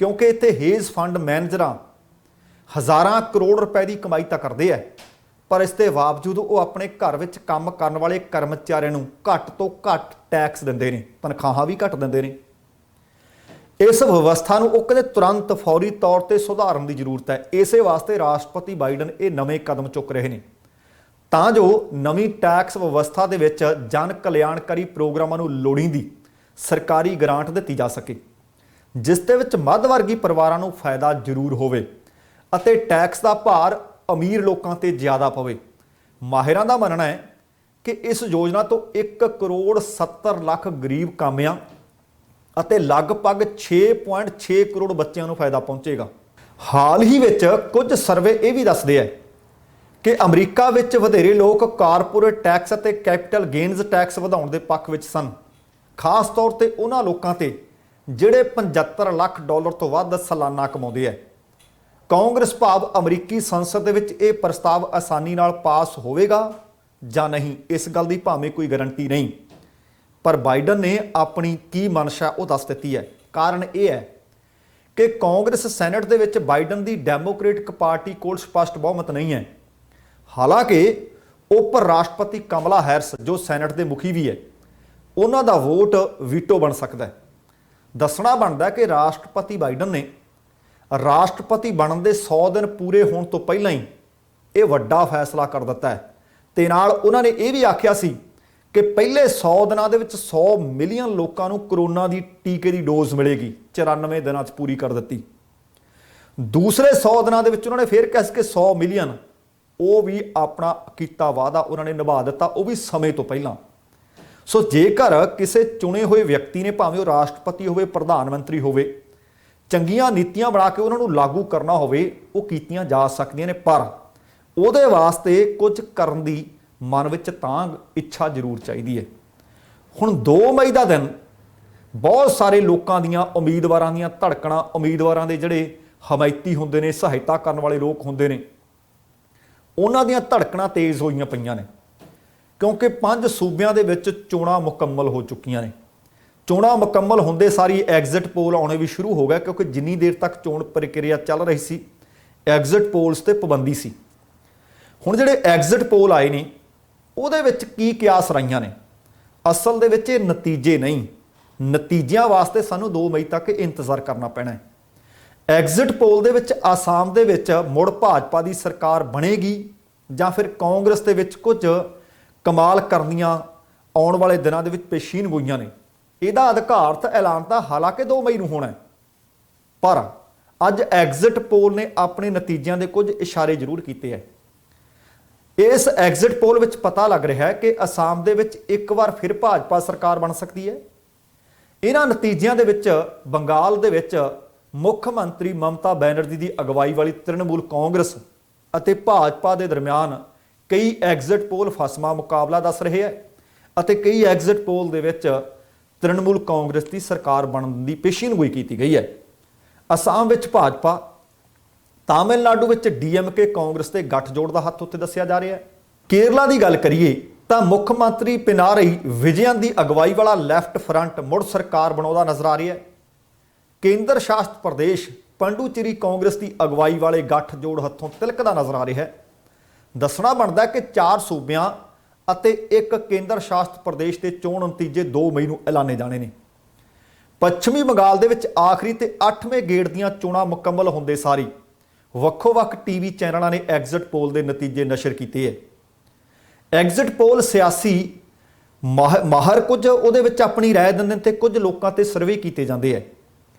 ਕਿਉਂਕਿ ਇੱਥੇ ਹੇਜ਼ ਫੰਡ ਮੈਨੇਜਰਾਂ ਹਜ਼ਾਰਾਂ ਕਰੋੜ ਰੁਪਏ ਦੀ ਕਮਾਈ ਤਾਂ ਕਰਦੇ ਹੈ, ਪਰ ਇਸ ਦੇ ਬਾਵਜੂਦ ਉਹ ਆਪਣੇ ਘਰ ਵਿੱਚ ਕੰਮ ਕਰਨ ਵਾਲੇ ਕਰਮਚਾਰੀਆਂ ਨੂੰ ਘੱਟ ਤੋਂ ਘੱਟ ਟੈਕਸ ਦਿੰਦੇ ਨੇ, ਤਨਖਾਹਾਂ ਵੀ ਘੱਟ ਦਿੰਦੇ ਨੇ। ਇਸ ਵਿਵਸਥਾ ਨੂੰ ਉਹ ਕਹਿੰਦੇ ਤੁਰੰਤ ਫੌਰੀ ਤੌਰ ਤੇ ਸੁਧਾਰਨ ਦੀ ਜ਼ਰੂਰਤ ਹੈ। ਇਸੇ ਵਾਸਤੇ ਰਾਸ਼ਟਰਪਤੀ ਬਾਈਡਨ ਇਹ ਨਵੇਂ ਕਦਮ ਚੁੱਕ ਰਹੇ ਨੇ ਤਾਂ ਜੋ ਨਵੀਂ ਟੈਕਸ ਵਿਵਸਥਾ ਦੇ ਵਿੱਚ ਜਨ ਕਲਿਆਣਕਾਰੀ ਪ੍ਰੋਗਰਾਮਾਂ ਨੂੰ ਲੋੜੀਂਦੀ ਸਰਕਾਰੀ ਗ੍ਰਾਂਟ ਦਿੱਤੀ ਜਾ ਸਕੇ, ਜਿਸ ਦੇ ਵਿੱਚ ਮੱਧ ਵਰਗੀ ਪਰਿਵਾਰਾਂ ਨੂੰ ਫਾਇਦਾ ਜ਼ਰੂਰ ਹੋਵੇ ਅਤੇ ਟੈਕਸ ਦਾ ਭਾਰ ਅਮੀਰ ਲੋਕਾਂ ਤੇ ਜ਼ਿਆਦਾ ਪਵੇ। ਮਾਹਿਰਾਂ ਦਾ ਮੰਨਣਾ ਹੈ ਕਿ ਇਸ ਯੋਜਨਾ ਤੋਂ 1 ਕਰੋੜ 70 ਲੱਖ ਗਰੀਬ ਕਾਮਿਆਂ ਅਤੇ ਲਗਭਗ 6.6 ਕਰੋੜ ਬੱਚਿਆਂ ਨੂੰ ਫਾਇਦਾ ਪਹੁੰਚੇਗਾ। ਹਾਲ ਹੀ ਵਿੱਚ ਕੁਝ ਸਰਵੇ ਇਹ ਵੀ ਦੱਸਦੇ ਹੈ ਕਿ ਅਮਰੀਕਾ ਵਿੱਚ ਵਧੇਰੇ ਲੋਕ ਕਾਰਪੋਰੇਟ ਟੈਕਸ ਅਤੇ ਕੈਪੀਟਲ ਗੇਨਜ਼ ਟੈਕਸ ਵਧਾਉਣ ਦੇ ਪੱਖ ਵਿੱਚ ਸਨ, ਖਾਸ ਤੌਰ ਤੇ ਉਹਨਾਂ ਲੋਕਾਂ ਤੇ ਜਿਹੜੇ 75 ਲੱਖ ਡਾਲਰ ਤੋਂ ਵੱਧ ਸਾਲਾਨਾ ਕਮਾਉਂਦੇ ਹੈ। ਕਾਂਗਰਸ ਭਾਵ ਅਮਰੀਕੀ ਸੰਸਦ ਦੇ ਵਿੱਚ ਇਹ ਪ੍ਰਸਤਾਵ ਆਸਾਨੀ ਨਾਲ ਪਾਸ ਹੋਵੇਗਾ ਜਾਂ ਨਹੀਂ, ਇਸ ਗੱਲ ਦੀ ਭਾਵੇਂ ਕੋਈ ਗਾਰੰਟੀ ਨਹੀਂ, ਪਰ ਬਾਈਡਨ ਨੇ ਆਪਣੀ ਕੀ ਮਨਸ਼ਾ ਉਹ ਦੱਸ ਦਿੱਤੀ ਹੈ। ਕਾਰਨ ਇਹ ਹੈ ਕਿ ਕਾਂਗਰਸ ਸੈਨੇਟ ਦੇ ਵਿੱਚ ਬਾਈਡਨ ਦੀ ਡੈਮੋਕ੍ਰੇਟਿਕ ਪਾਰਟੀ ਕੋਲ ਸਪਸ਼ਟ ਬਹੁਮਤ ਨਹੀਂ ਹੈ। ਹਾਲਾਂਕਿ ਉਪ ਰਾਸ਼ਟਰਪਤੀ ਕਮਲਾ ਹੈਰਿਸ ਜੋ ਸੈਨੇਟ ਦੇ ਮੁਖੀ ਵੀ ਹੈ, ਉਹਨਾਂ ਦਾ ਵੋਟ ਵੀਟੋ ਬਣ ਸਕਦਾ ਹੈ। ਦੱਸਣਾ ਬਣਦਾ ਕਿ ਰਾਸ਼ਟਰਪਤੀ ਬਾਈਡਨ ਨੇ ਰਾਸ਼ਟਰਪਤੀ ਬਣਨ ਦੇ 100 ਦਿਨ ਪੂਰੇ ਹੋਣ ਤੋਂ ਪਹਿਲਾਂ ਹੀ ਇਹ ਵੱਡਾ ਫੈਸਲਾ ਕਰ ਦਿੱਤਾ ਹੈ ਤੇ ਨਾਲ ਉਹਨਾਂ ਨੇ ਇਹ ਵੀ ਆਖਿਆ ਸੀ ਕਿ ਪਹਿਲੇ 100 ਦਿਨਾਂ ਦੇ ਵਿੱਚ 100 ਮਿਲੀਅਨ ਲੋਕਾਂ ਨੂੰ ਕਰੋਨਾ ਦੀ ਟੀਕੇ ਦੀ ਡੋਜ਼ ਮਿਲੇਗੀ, 94 ਦਿਨਾਂ 'ਚ ਪੂਰੀ ਕਰ ਦਿੱਤੀ। ਦੂਸਰੇ 100 ਦਿਨਾਂ ਦੇ ਵਿੱਚ ਉਹਨਾਂ ਨੇ ਫਿਰ ਕਿਹਾ ਕਿ 100 ਮਿਲੀਅਨ, ਉਹ ਵੀ ਆਪਣਾ ਕੀਤਾ ਵਾਅਦਾ ਉਹਨਾਂ ਨੇ ਨਿਭਾ ਦਿੱਤਾ, ਉਹ ਵੀ ਸਮੇਂ ਤੋਂ ਪਹਿਲਾਂ। ਸੋ ਜੇਕਰ ਕਿਸੇ ਚੁਣੇ ਹੋਏ ਵਿਅਕਤੀ ਨੇ, ਭਾਵੇਂ ਉਹ ਰਾਸ਼ਟਰਪਤੀ ਹੋਵੇ, ਪ੍ਰਧਾਨ ਮੰਤਰੀ ਹੋਵੇ, ਚੰਗੀਆਂ ਨੀਤੀਆਂ ਬਣਾ ਕੇ ਉਹਨਾਂ ਨੂੰ ਲਾਗੂ ਕਰਨਾ ਹੋਵੇ, ਉਹ ਕੀਤੀਆਂ ਜਾ ਸਕਦੀਆਂ ਨੇ, ਪਰ ਉਹਦੇ ਵਾਸਤੇ ਕੁਝ ਕਰਨ ਦੀ ਮਨ ਵਿੱਚ ਤਾਂ ਇੱਛਾ ਜ਼ਰੂਰ ਚਾਹੀਦੀ ਹੈ। ਹੁਣ 2 ਮਈ ਦਾ ਦਿਨ ਬਹੁਤ ਸਾਰੇ ਲੋਕਾਂ ਦੀਆਂ, ਉਮੀਦਵਾਰਾਂ ਦੀਆਂ ਧੜਕਣਾਂ, ਉਮੀਦਵਾਰਾਂ ਦੇ ਜਿਹੜੇ ਹਮਾਇਤੀ ਹੁੰਦੇ ਨੇ, ਸਹਾਇਤਾ ਕਰਨ ਵਾਲੇ ਲੋਕ ਹੁੰਦੇ ਨੇ, ਉਹਨਾਂ ਦੀਆਂ ਧੜਕਣਾਂ ਤੇਜ਼ ਹੋਈਆਂ ਪਈਆਂ ਨੇ, ਕਿਉਂਕਿ 5 ਸੂਬਿਆਂ ਦੇ ਵਿੱਚ ਚੋਣਾਂ ਮੁਕੰਮਲ ਹੋ ਚੁੱਕੀਆਂ ਨੇ। ਚੋਣਾਂ ਮੁਕੰਮਲ ਹੁੰਦੇ ਸਾਰੀ ਐਗਜ਼ਿਟ ਪੋਲ ਆਉਣੇ ਵੀ ਸ਼ੁਰੂ ਹੋ ਗਿਆ, ਕਿਉਂਕਿ ਜਿੰਨੀ ਦੇਰ ਤੱਕ ਚੋਣ ਪ੍ਰਕਿਰਿਆ ਚੱਲ ਰਹੀ ਸੀ ਐਗਜ਼ਿਟ ਪੋਲਸ ਤੇ ਪਾਬੰਦੀ ਸੀ। ਹੁਣ ਜਿਹੜੇ ਐਗਜ਼ਿਟ ਪੋਲ ਆਏ ਨੇ ਉਹਦੇ ਵਿੱਚ ਕੀ ਕਿਆਸ ਰਾਈਆਂ ਨੇ, ਅਸਲ ਦੇ ਵਿੱਚ ਇਹ ਨਤੀਜੇ ਨਹੀਂ, ਨਤੀਜਿਆਂ ਵਾਸਤੇ ਸਾਨੂੰ 2 ਮਈ ਤੱਕ ਇੰਤਜ਼ਾਰ ਕਰਨਾ ਪੈਣਾ ਹੈ। ਐਗਜ਼ਿਟ ਪੋਲ ਦੇ ਵਿੱਚ ਆਸਾਮ ਦੇ ਵਿੱਚ ਮੁੜ ਭਾਜਪਾ ਦੀ ਸਰਕਾਰ ਬਣੇਗੀ ਜਾਂ ਫਿਰ ਕਾਂਗਰਸ ਦੇ ਵਿੱਚ ਕੁਝ ਕਮਾਲ ਕਰਨੀਆਂ ਆਉਣ ਵਾਲੇ ਦਿਨਾਂ ਦੇ ਵਿੱਚ ਪੇਸ਼ੀਨ ਗੋਈਆਂ ਨੇ, ਇਹਦਾ ਅਧਿਕਾਰਤ ਐਲਾਨ ਤਾਂ ਹਾਲਾਂਕਿ 2 ਮਈ ਨੂੰ ਹੋਣਾ ਹੈ, ਪਰ ਅੱਜ ਐਗਜ਼ਿਟ ਪੋਲ ਨੇ ਆਪਣੇ ਨਤੀਜਿਆਂ ਦੇ ਕੁਝ ਇਸ਼ਾਰੇ ਜ਼ਰੂਰ ਕੀਤੇ ਹੈ। ਇਸ ਐਗਜ਼ਿਟ ਪੋਲ ਵਿੱਚ ਪਤਾ ਲੱਗ ਰਿਹਾ ਹੈ ਕਿ ਅਸਾਮ ਦੇ ਵਿੱਚ ਇੱਕ ਵਾਰ ਫਿਰ ਭਾਜਪਾ ਸਰਕਾਰ ਬਣ ਸਕਦੀ ਹੈ। ਇਹਨਾਂ ਨਤੀਜਿਆਂ ਦੇ ਵਿੱਚ ਬੰਗਾਲ ਦੇ ਵਿੱਚ ਮੁੱਖ ਮੰਤਰੀ ਮਮਤਾ ਬੈਨਰਜੀ ਦੀ ਅਗਵਾਈ ਵਾਲੀ ਤ੍ਰਿਣਮੂਲ ਕਾਂਗਰਸ ਅਤੇ ਭਾਜਪਾ ਦੇ ਦਰਮਿਆਨ ਕਈ ਐਗਜ਼ਿਟ ਪੋਲ ਫਸਵਾਂ ਮੁਕਾਬਲਾ ਦੱਸ ਰਹੇ ਹੈ ਅਤੇ ਕਈ ਐਗਜ਼ਿਟ ਪੋਲ ਦੇ ਵਿੱਚ ਤ੍ਰਿਣਮੂਲ ਕਾਂਗਰਸ ਦੀ ਸਰਕਾਰ ਬਣਨ ਦੀ ਪੇਸ਼ੀਨਗੋਈ ਕੀਤੀ ਗਈ ਹੈ। ਅਸਾਮ ਵਿੱਚ ਭਾਜਪਾ, ਤਾਮਿਲਨਾਡੂ ਵਿੱਚ ਡੀਐਮਕੇ ਕਾਂਗਰਸ ਦੇ ਗੱਠਜੋੜ ਦਾ ਹੱਥ ਉੱਤੇ ਦੱਸਿਆ ਜਾ ਰਿਹਾ ਹੈ। ਕੇਰਲਾ ਦੀ ਗੱਲ ਕਰੀਏ ਤਾਂ ਮੁੱਖ ਮੰਤਰੀ ਪਿਨਾਰਈ ਵਿਜਯਨ ਦੀ ਅਗਵਾਈ ਵਾਲਾ ਲੈਫਟ ਫਰੰਟ ਮੁੜ ਸਰਕਾਰ ਬਣਾਉਂਦਾ ਨਜ਼ਰ ਆ ਰਿਹਾ ਹੈ। ਕੇਂਦਰ ਸ਼ਾਸਿਤ ਪ੍ਰਦੇਸ਼ ਪੰਡੂਚੇਰੀ ਕਾਂਗਰਸ ਦੀ ਅਗਵਾਈ ਵਾਲੇ ਗੱਠਜੋੜ ਹੱਥੋਂ ਤਿਲਕਦਾ ਨਜ਼ਰ ਆ ਰਿਹਾ ਹੈ। ਦੱਸਣਾ ਬਣਦਾ ਕਿ 4 ਸੂਬਿਆਂ ਅਤੇ 1 ਕੇਂਦਰ ਸ਼ਾਸਿਤ ਪ੍ਰਦੇਸ਼ ਦੇ ਚੋਣ ਨਤੀਜੇ 2 ਮਈ ਨੂੰ ਐਲਾਨੇ ਜਾਣੇ ਨੇ। ਪੱਛਮੀ ਬੰਗਾਲ ਦੇ ਵਿੱਚ ਆਖਰੀ ਤੇ 8ਵੇਂ ਗੇੜ ਦੀਆਂ ਚੋਣਾਂ ਮੁਕੰਮਲ ਹੁੰਦੇ ਸਾਰੀ ਵੱਖੋ-ਵੱਖ ਟੀਵੀ ਚੈਨਲਾਂ ਨੇ ਐਗਜ਼ਿਟ ਪੋਲ ਦੇ ਨਤੀਜੇ ਨਸ਼ਰ ਕੀਤੇ ਹੈ। ਐਗਜ਼ਿਟ ਪੋਲ ਸਿਆਸੀ ਮਾਹਰ ਕੁਝ ਉਹਦੇ ਵਿੱਚ ਆਪਣੀ ਰਾਏ ਦਿੰਦੇ ਨੇ ਤੇ ਕੁਝ ਲੋਕਾਂ ਤੇ ਸਰਵੇ ਕੀਤੇ ਜਾਂਦੇ ਹੈ,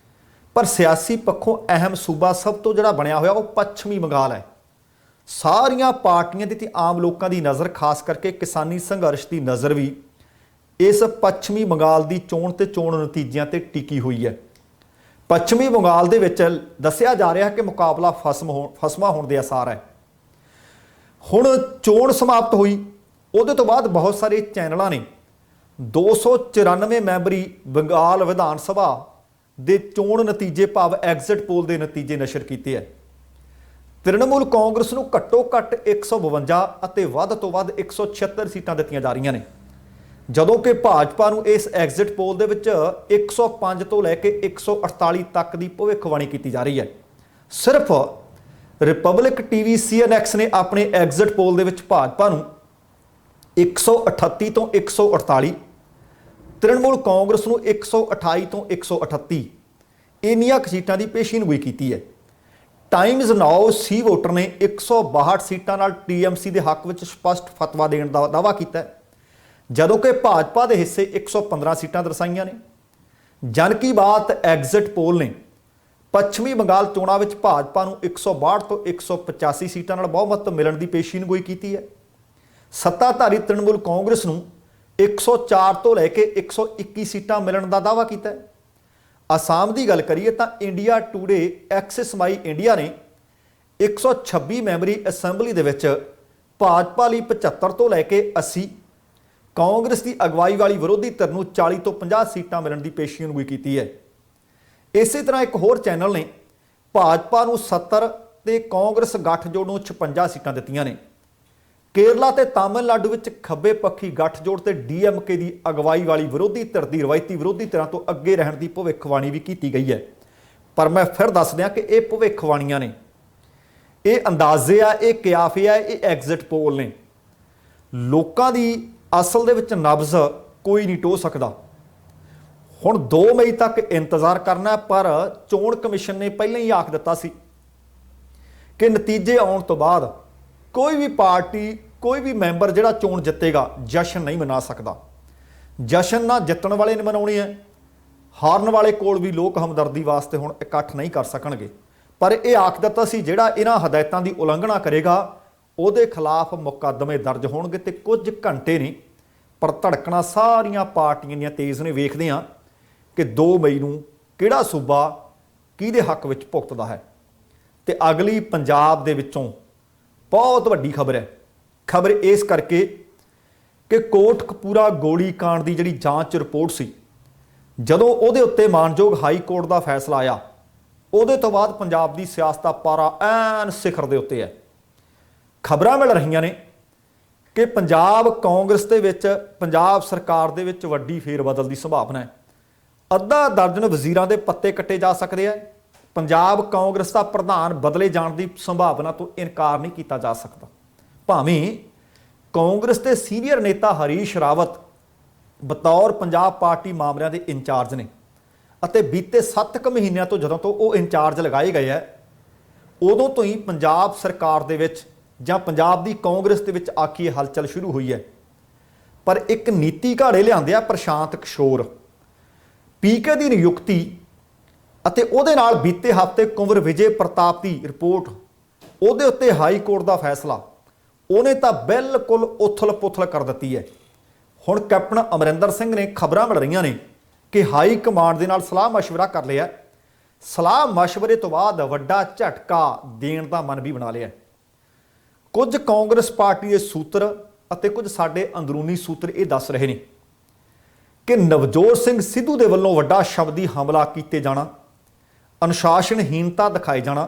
ਪਰ ਸਿਆਸੀ ਪੱਖੋਂ ਅਹਿਮ ਸੂਬਾ ਸਭ ਤੋਂ ਜਿਹੜਾ ਬਣਿਆ ਹੋਇਆ ਉਹ ਪੱਛਮੀ ਬੰਗਾਲ ਹੈ। ਸਾਰੀਆਂ ਪਾਰਟੀਆਂ ਦੀ ਤੇ ਆਮ ਲੋਕਾਂ ਦੀ ਨਜ਼ਰ, ਖਾਸ ਕਰਕੇ ਕਿਸਾਨੀ ਸੰਘਰਸ਼ ਦੀ ਨਜ਼ਰ ਵੀ ਇਸ ਪੱਛਮੀ ਬੰਗਾਲ ਦੀ ਚੋਣ ਤੇ ਚੋਣ ਨਤੀਜਿਆਂ ਤੇ ਟਿਕੀ ਹੋਈ ਹੈ। ਪੱਛਮੀ ਬੰਗਾਲ ਦੇ ਵਿੱਚ ਦੱਸਿਆ ਜਾ ਰਿਹਾ ਕਿ ਮੁਕਾਬਲਾ ਫਸਮਾ ਹੋਣ ਦੇ ਆਸਾਰ ਹੈ। ਹੁਣ ਚੋਣ ਸਮਾਪਤ ਹੋਈ, ਉਹਦੇ ਤੋਂ ਬਾਅਦ ਬਹੁਤ ਸਾਰੇ ਚੈਨਲਾਂ ਨੇ 294 ਮੈਂਬਰੀ ਬੰਗਾਲ ਵਿਧਾਨ ਸਭਾ ਦੇ ਚੋਣ ਨਤੀਜੇ ਭਾਵ ਐਗਜ਼ਿਟ ਪੋਲ ਦੇ ਨਤੀਜੇ ਨਸ਼ਰ ਕੀਤੇ ਹੈ। ਤ੍ਰਿਣਮੂਲ ਕਾਂਗਰਸ ਨੂੰ ਘੱਟੋ ਘੱਟ 152 ਅਤੇ ਵੱਧ ਤੋਂ ਵੱਧ 176 ਸੀਟਾਂ ਦਿੱਤੀਆਂ ਜਾ ਰਹੀਆਂ ਨੇ, ਜਦੋਂ ਕਿ ਭਾਜਪਾ ਨੂੰ ਇਸ ਐਗਜ਼ਿਟ ਪੋਲ ਦੇ ਵਿੱਚ 105 ਤੋਂ ਲੈ ਕੇ 148 ਤੱਕ ਦੀ ਭਵਿੱਖਬਾਣੀ ਕੀਤੀ ਜਾ ਰਹੀ ਹੈ। ਸਿਰਫ ਰਿਪਬਲਿਕ ਟੀਵੀ CNX ਨੇ ਆਪਣੇ ਐਗਜ਼ਿਟ ਪੋਲ ਦੇ ਵਿੱਚ ਭਾਜਪਾ ਨੂੰ 138 ਤੋਂ 148, ਤ੍ਰਿਣਮੂਲ ਕਾਂਗਰਸ ਨੂੰ 128 ਤੋਂ 138 ਇੰਨੀਆਂ ਸੀਟਾਂ ਦੀ ਪੇਸ਼ੀਨਗੋਈ ਕੀਤੀ ਹੈ। ਟਾਈਮਜ਼ ਨਾਓ ਸੀ ਵੋਟਰ ਨੇ 162 ਸੀਟਾਂ ਨਾਲ TMC ਦੇ ਹੱਕ ਵਿੱਚ ਸਪਸ਼ਟ ਫਤਵਾ ਦੇਣ ਦਾ ਦਾਅਵਾ ਕੀਤਾ ਹੈ, ਜਦੋਂ ਕਿ ਭਾਜਪਾ ਦੇ ਹਿੱਸੇ 115 ਸੀਟਾਂ ਦਰਸਾਈਆਂ ਨੇ। ਜਨ ਕੀ ਬਾਤ ਐਗਜ਼ਿਟ ਪੋਲ ਨੇ ਪੱਛਮੀ ਬੰਗਾਲ ਚੋਣਾਂ ਵਿੱਚ ਭਾਜਪਾ ਨੂੰ 162 ਤੋਂ 185 ਸੀਟਾਂ ਨਾਲ ਬਹੁਮਤ ਮਿਲਣ ਦੀ ਪੇਸ਼ੀਨਗੋਈ ਕੀਤੀ ਹੈ। ਸੱਤਾਧਾਰੀ ਤ੍ਰਿਣਮੂਲ ਕਾਂਗਰਸ ਨੂੰ 104 ਤੋਂ ਲੈ ਕੇ 121 ਸੀਟਾਂ ਮਿਲਣ ਦਾ ਦਾਅਵਾ ਕੀਤਾ ਹੈ। ਅਸਾਮ ਦੀ ਗੱਲ ਕਰੀਏ ਤਾਂ India today Axis my India ਨੇ 126 ਮੈਂਬਰੀ ਅਸੈਂਬਲੀ ਦੇ ਵਿੱਚ ਭਾਜਪਾ ਲਈ 75 ਤੋਂ ਲੈ ਕੇ 80, ਕਾਂਗਰਸ ਦੀ ਅਗਵਾਈ ਵਾਲੀ ਵਿਰੋਧੀ ਧਿਰ ਨੂੰ 40 ਤੋਂ 50 ਸੀਟਾਂ ਮਿਲਣ ਦੀ ਪੇਸ਼ੀਨਗੋਈ ਕੀਤੀ ਹੈ। ਇਸੇ ਤਰ੍ਹਾਂ ਇੱਕ ਹੋਰ ਚੈਨਲ ਨੇ ਭਾਜਪਾ ਨੂੰ 70 ਤੇ ਕਾਂਗਰਸ ਗੱਠਜੋੜ ਨੂੰ 56 ਸੀਟਾਂ ਦਿੱਤੀਆਂ ਨੇ। ਕੇਰਲਾ ਤੇ ਤਾਮਿਲਨਾਡੂ ਵਿੱਚ ਖੱਬੇ ਪੱਖੀ ਗੱਠਜੋੜ ਤੇ DMK ਦੀ ਅਗਵਾਈ ਵਾਲੀ ਵਿਰੋਧੀ ਧਿਰ ਦੀ ਰਵਾਇਤੀ ਵਿਰੋਧੀ ਧਿਰਾਂ ਤੋਂ ਅੱਗੇ ਰਹਿਣ ਦੀ ਭਵਿੱਖਬਾਣੀ ਵੀ ਕੀਤੀ ਗਈ ਹੈ। ਪਰ ਮੈਂ ਫਿਰ ਦੱਸ ਦਿਆਂ ਕਿ ਇਹ ਭਵਿੱਖਬਾਣੀਆਂ ਨੇ, ਇਹ ਅੰਦਾਜ਼ੇ ਆ, ਇਹ ਕਿਆਫੇ ਆ, ਇਹ ਐਗਜ਼ਿਟ ਪੋਲ ਨੇ। ਲੋਕਾਂ ਦੀ ਅਸਲ ਦੇ ਵਿੱਚ ਨਬਜ਼ ਕੋਈ ਨਹੀਂ ਟੋਹ ਸਕਦਾ। ਹੁਣ 2 ਮਈ ਤੱਕ ਇੰਤਜ਼ਾਰ ਕਰਨਾ, ਪਰ ਚੋਣ ਕਮਿਸ਼ਨ ਨੇ ਪਹਿਲਾਂ ਹੀ ਆਖ ਦਿੱਤਾ ਸੀ ਕਿ ਨਤੀਜੇ ਆਉਣ ਤੋਂ ਬਾਅਦ ਕੋਈ ਵੀ ਪਾਰਟੀ, ਕੋਈ ਵੀ ਮੈਂਬਰ ਜਿਹੜਾ ਚੋਣ ਜਿੱਤੇਗਾ ਜਸ਼ਨ ਨਹੀਂ ਮਨਾ ਸਕਦਾ। ਜਸ਼ਨ ਨਾ ਜਿੱਤਣ ਵਾਲੇ ਨੇ ਮਨਾਉਣੇ ਹੈ, ਹਾਰਨ ਵਾਲੇ ਕੋਲ ਵੀ ਲੋਕ ਹਮਦਰਦੀ ਵਾਸਤੇ ਹੁਣ ਇਕੱਠ ਨਹੀਂ ਕਰ ਸਕਣਗੇ। ਪਰ ਇਹ ਆਖ ਦਿੱਤਾ ਸੀ ਜਿਹੜਾ ਇਹਨਾਂ ਹਦਾਇਤਾਂ ਦੀ ਉਲੰਘਣਾ ਕਰੇਗਾ ਉਹਦੇ ਖਿਲਾਫ ਮੁਕੱਦਮੇ ਦਰਜ ਹੋਣਗੇ ਤੇ ਕੁਝ ਘੰਟੇ ਨੇ, ਪਰ ਧੜਕਣਾ ਸਾਰੀਆਂ ਪਾਰਟੀਆਂ ਦੀਆਂ ਤੇਜ਼ ਨੇ। ਵੇਖਦੇ ਹਾਂ ਕਿ 2 ਮਈ ਨੂੰ ਕਿਹੜਾ ਸੂਬਾ ਕਿਹਦੇ ਹੱਕ ਵਿੱਚ ਭੁਗਤਦਾ ਹੈ। ਤੇ ਅਗਲੀ ਪੰਜਾਬ ਦੇ ਵਿੱਚੋਂ ਬਹੁਤ ਵੱਡੀ ਖਬਰ ਹੈ। ਖਬਰ ਇਸ ਕਰਕੇ ਕਿ ਕੋਟਕਪੂਰਾ ਗੋਲੀ ਕਾਂਡ ਦੀ ਜਿਹੜੀ ਜਾਂਚ ਰਿਪੋਰਟ ਸੀ, ਜਦੋਂ ਉਹਦੇ ਉੱਤੇ ਮਾਨਯੋਗ ਹਾਈ ਕੋਰਟ ਦਾ ਫੈਸਲਾ ਆਇਆ, ਉਹਦੇ ਤੋਂ ਬਾਅਦ ਪੰਜਾਬ ਦੀ ਸਿਆਸਤ ਦਾ ਪਾਰਾ ਐਨ ਸਿਖਰ ਦੇ ਉੱਤੇ ਹੈ। ਖਬਰਾਂ ਮਿਲ ਰਹੀਆਂ ਨੇ ਕਿ ਪੰਜਾਬ ਕਾਂਗਰਸ ਦੇ ਵਿੱਚ, ਪੰਜਾਬ ਸਰਕਾਰ ਦੇ ਵਿੱਚ ਵੱਡੀ ਫੇਰਬਦਲ ਦੀ ਸੰਭਾਵਨਾ ਹੈ। ਅੱਧਾ ਦਰਜਨ ਵਜ਼ੀਰਾਂ ਦੇ ਪੱਤੇ ਕੱਟੇ ਜਾ ਸਕਦੇ ਆ। ਪੰਜਾਬ ਕਾਂਗਰਸ ਦਾ ਪ੍ਰਧਾਨ ਬਦਲੇ ਜਾਣ ਦੀ ਸੰਭਾਵਨਾ ਤੋਂ ਇਨਕਾਰ ਨਹੀਂ ਕੀਤਾ ਜਾ ਸਕਦਾ। ਭਾਵੇਂ ਕਾਂਗਰਸ ਦੇ ਸੀਨੀਅਰ ਨੇਤਾ ਹਰੀਸ਼ ਰਾਵਤ ਬਤੌਰ ਪੰਜਾਬ ਪਾਰਟੀ ਮਾਮਲਿਆਂ ਦੇ ਇੰਚਾਰਜ ਨੇ ਅਤੇ ਬੀਤੇ 7 ਮਹੀਨਿਆਂ ਤੋਂ ਜਦੋਂ ਤੋਂ ਉਹ ਇੰਚਾਰਜ ਲਗਾਏ ਗਏ ਹੈ ਉਦੋਂ ਤੋਂ ਹੀ ਪੰਜਾਬ ਸਰਕਾਰ ਦੇ ਵਿੱਚ ਜਾਂ ਪੰਜਾਬ ਦੀ ਕਾਂਗਰਸ ਦੇ ਵਿੱਚ ਆਖੀ ਹਲਚਲ ਸ਼ੁਰੂ ਹੋਈ ਹੈ। ਪਰ ਇੱਕ ਨੀਤੀ ਘਾੜੇ ਲਿਆਂਦੇ ਆ ਪ੍ਰਸ਼ਾਂਤ ਕਿਸ਼ੋਰ, ਪੀਕੇ ਦੀ ਨਿਯੁਕਤੀ ਅਤੇ ਉਹਦੇ ਨਾਲ ਬੀਤੇ ਹਫ਼ਤੇ ਕੁੰਵਰ ਵਿਜੇ ਪ੍ਰਤਾਪ ਦੀ ਰਿਪੋਰਟ, ਉਹਦੇ ਉੱਤੇ ਹਾਈ ਕੋਰਟ ਦਾ ਫੈਸਲਾ, ਉਹਨੇ ਤਾਂ ਬਿਲਕੁਲ ਉਥਲ-ਪੁਥਲ ਕਰ ਦਿੱਤੀ ਹੈ। ਹੁਣ ਕੈਪਟਨ ਅਮਰਿੰਦਰ ਸਿੰਘ ਨੇ ਖਬਰਾਂ ਮਿਲ ਰਹੀਆਂ ਨੇ ਕਿ ਹਾਈ ਕਮਾਂਡ ਦੇ ਨਾਲ ਸਲਾਹ ਮਸ਼ਵਰਾ ਕਰ ਲਿਆ। ਸਲਾਹ ਮਸ਼ਵਰੇ ਤੋਂ ਬਾਅਦ ਵੱਡਾ ਝਟਕਾ ਦੇਣ ਦਾ ਮਨ ਵੀ ਬਣਾ ਲਿਆ। ਕੁਝ ਕਾਂਗਰਸ ਪਾਰਟੀ ਦੇ ਸੂਤਰ ਅਤੇ ਕੁਝ ਸਾਡੇ ਅੰਦਰੂਨੀ ਸੂਤਰ ਇਹ ਦੱਸ ਰਹੇ ਨੇ ਕਿ ਨਵਜੋਤ ਸਿੰਘ ਸਿੱਧੂ ਦੇ ਵੱਲੋਂ ਵੱਡਾ ਸ਼ਬਦੀ ਹਮਲਾ ਕੀਤੇ ਜਾਣਾ, ਅਨੁਸ਼ਾਸਨਹੀਨਤਾ ਦਿਖਾਏ ਜਾਣਾ,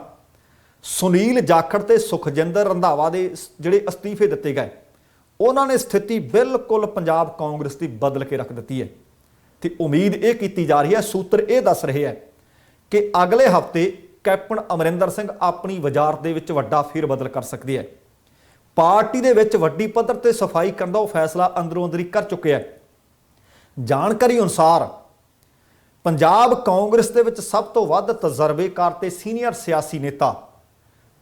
ਸੁਨੀਲ ਜਾਖੜ ਤੇ ਸੁਖਜਿੰਦਰ ਰੰਧਾਵਾ ਦੇ ਜਿਹੜੇ ਅਸਤੀਫੇ ਦਿੱਤੇ ਗਏ, ਉਹਨਾਂ ਨੇ ਸਥਿਤੀ ਬਿਲਕੁਲ ਪੰਜਾਬ ਕਾਂਗਰਸ ਦੀ ਬਦਲ ਕੇ ਰੱਖ ਦਿੱਤੀ ਹੈ। ਤੇ ਉਮੀਦ ਇਹ ਕੀਤੀ ਜਾ ਰਹੀ ਹੈ, ਸੂਤਰ ਇਹ ਦੱਸ ਰਹੇ ਹੈ ਕਿ ਅਗਲੇ ਹਫ਼ਤੇ ਕੈਪਟਨ ਅਮਰਿੰਦਰ ਸਿੰਘ ਆਪਣੀ ਵਜ਼ਾਰਤ ਦੇ ਵਿੱਚ ਵੱਡਾ ਫੇਰ ਬਦਲ ਕਰ ਸਕਦੇ ਹੈ। ਪਾਰਟੀ ਦੇ ਵਿੱਚ ਵੱਡੀ ਪੱਧਰ ਤੇ ਸਫਾਈ ਕਰਨ ਦਾ ਉਹ ਫੈਸਲਾ ਅੰਦਰੋਂ ਅੰਦਰੀ ਕਰ ਚੁੱਕਿਆ ਹੈ। ਜਾਣਕਾਰੀ ਅਨੁਸਾਰ ਪੰਜਾਬ ਕਾਂਗਰਸ ਦੇ ਵਿੱਚ ਸਭ ਤੋਂ ਵੱਧ ਤਜਰਬੇਕਾਰ ਤੇ ਸੀਨੀਅਰ ਸਿਆਸੀ ਨੇਤਾ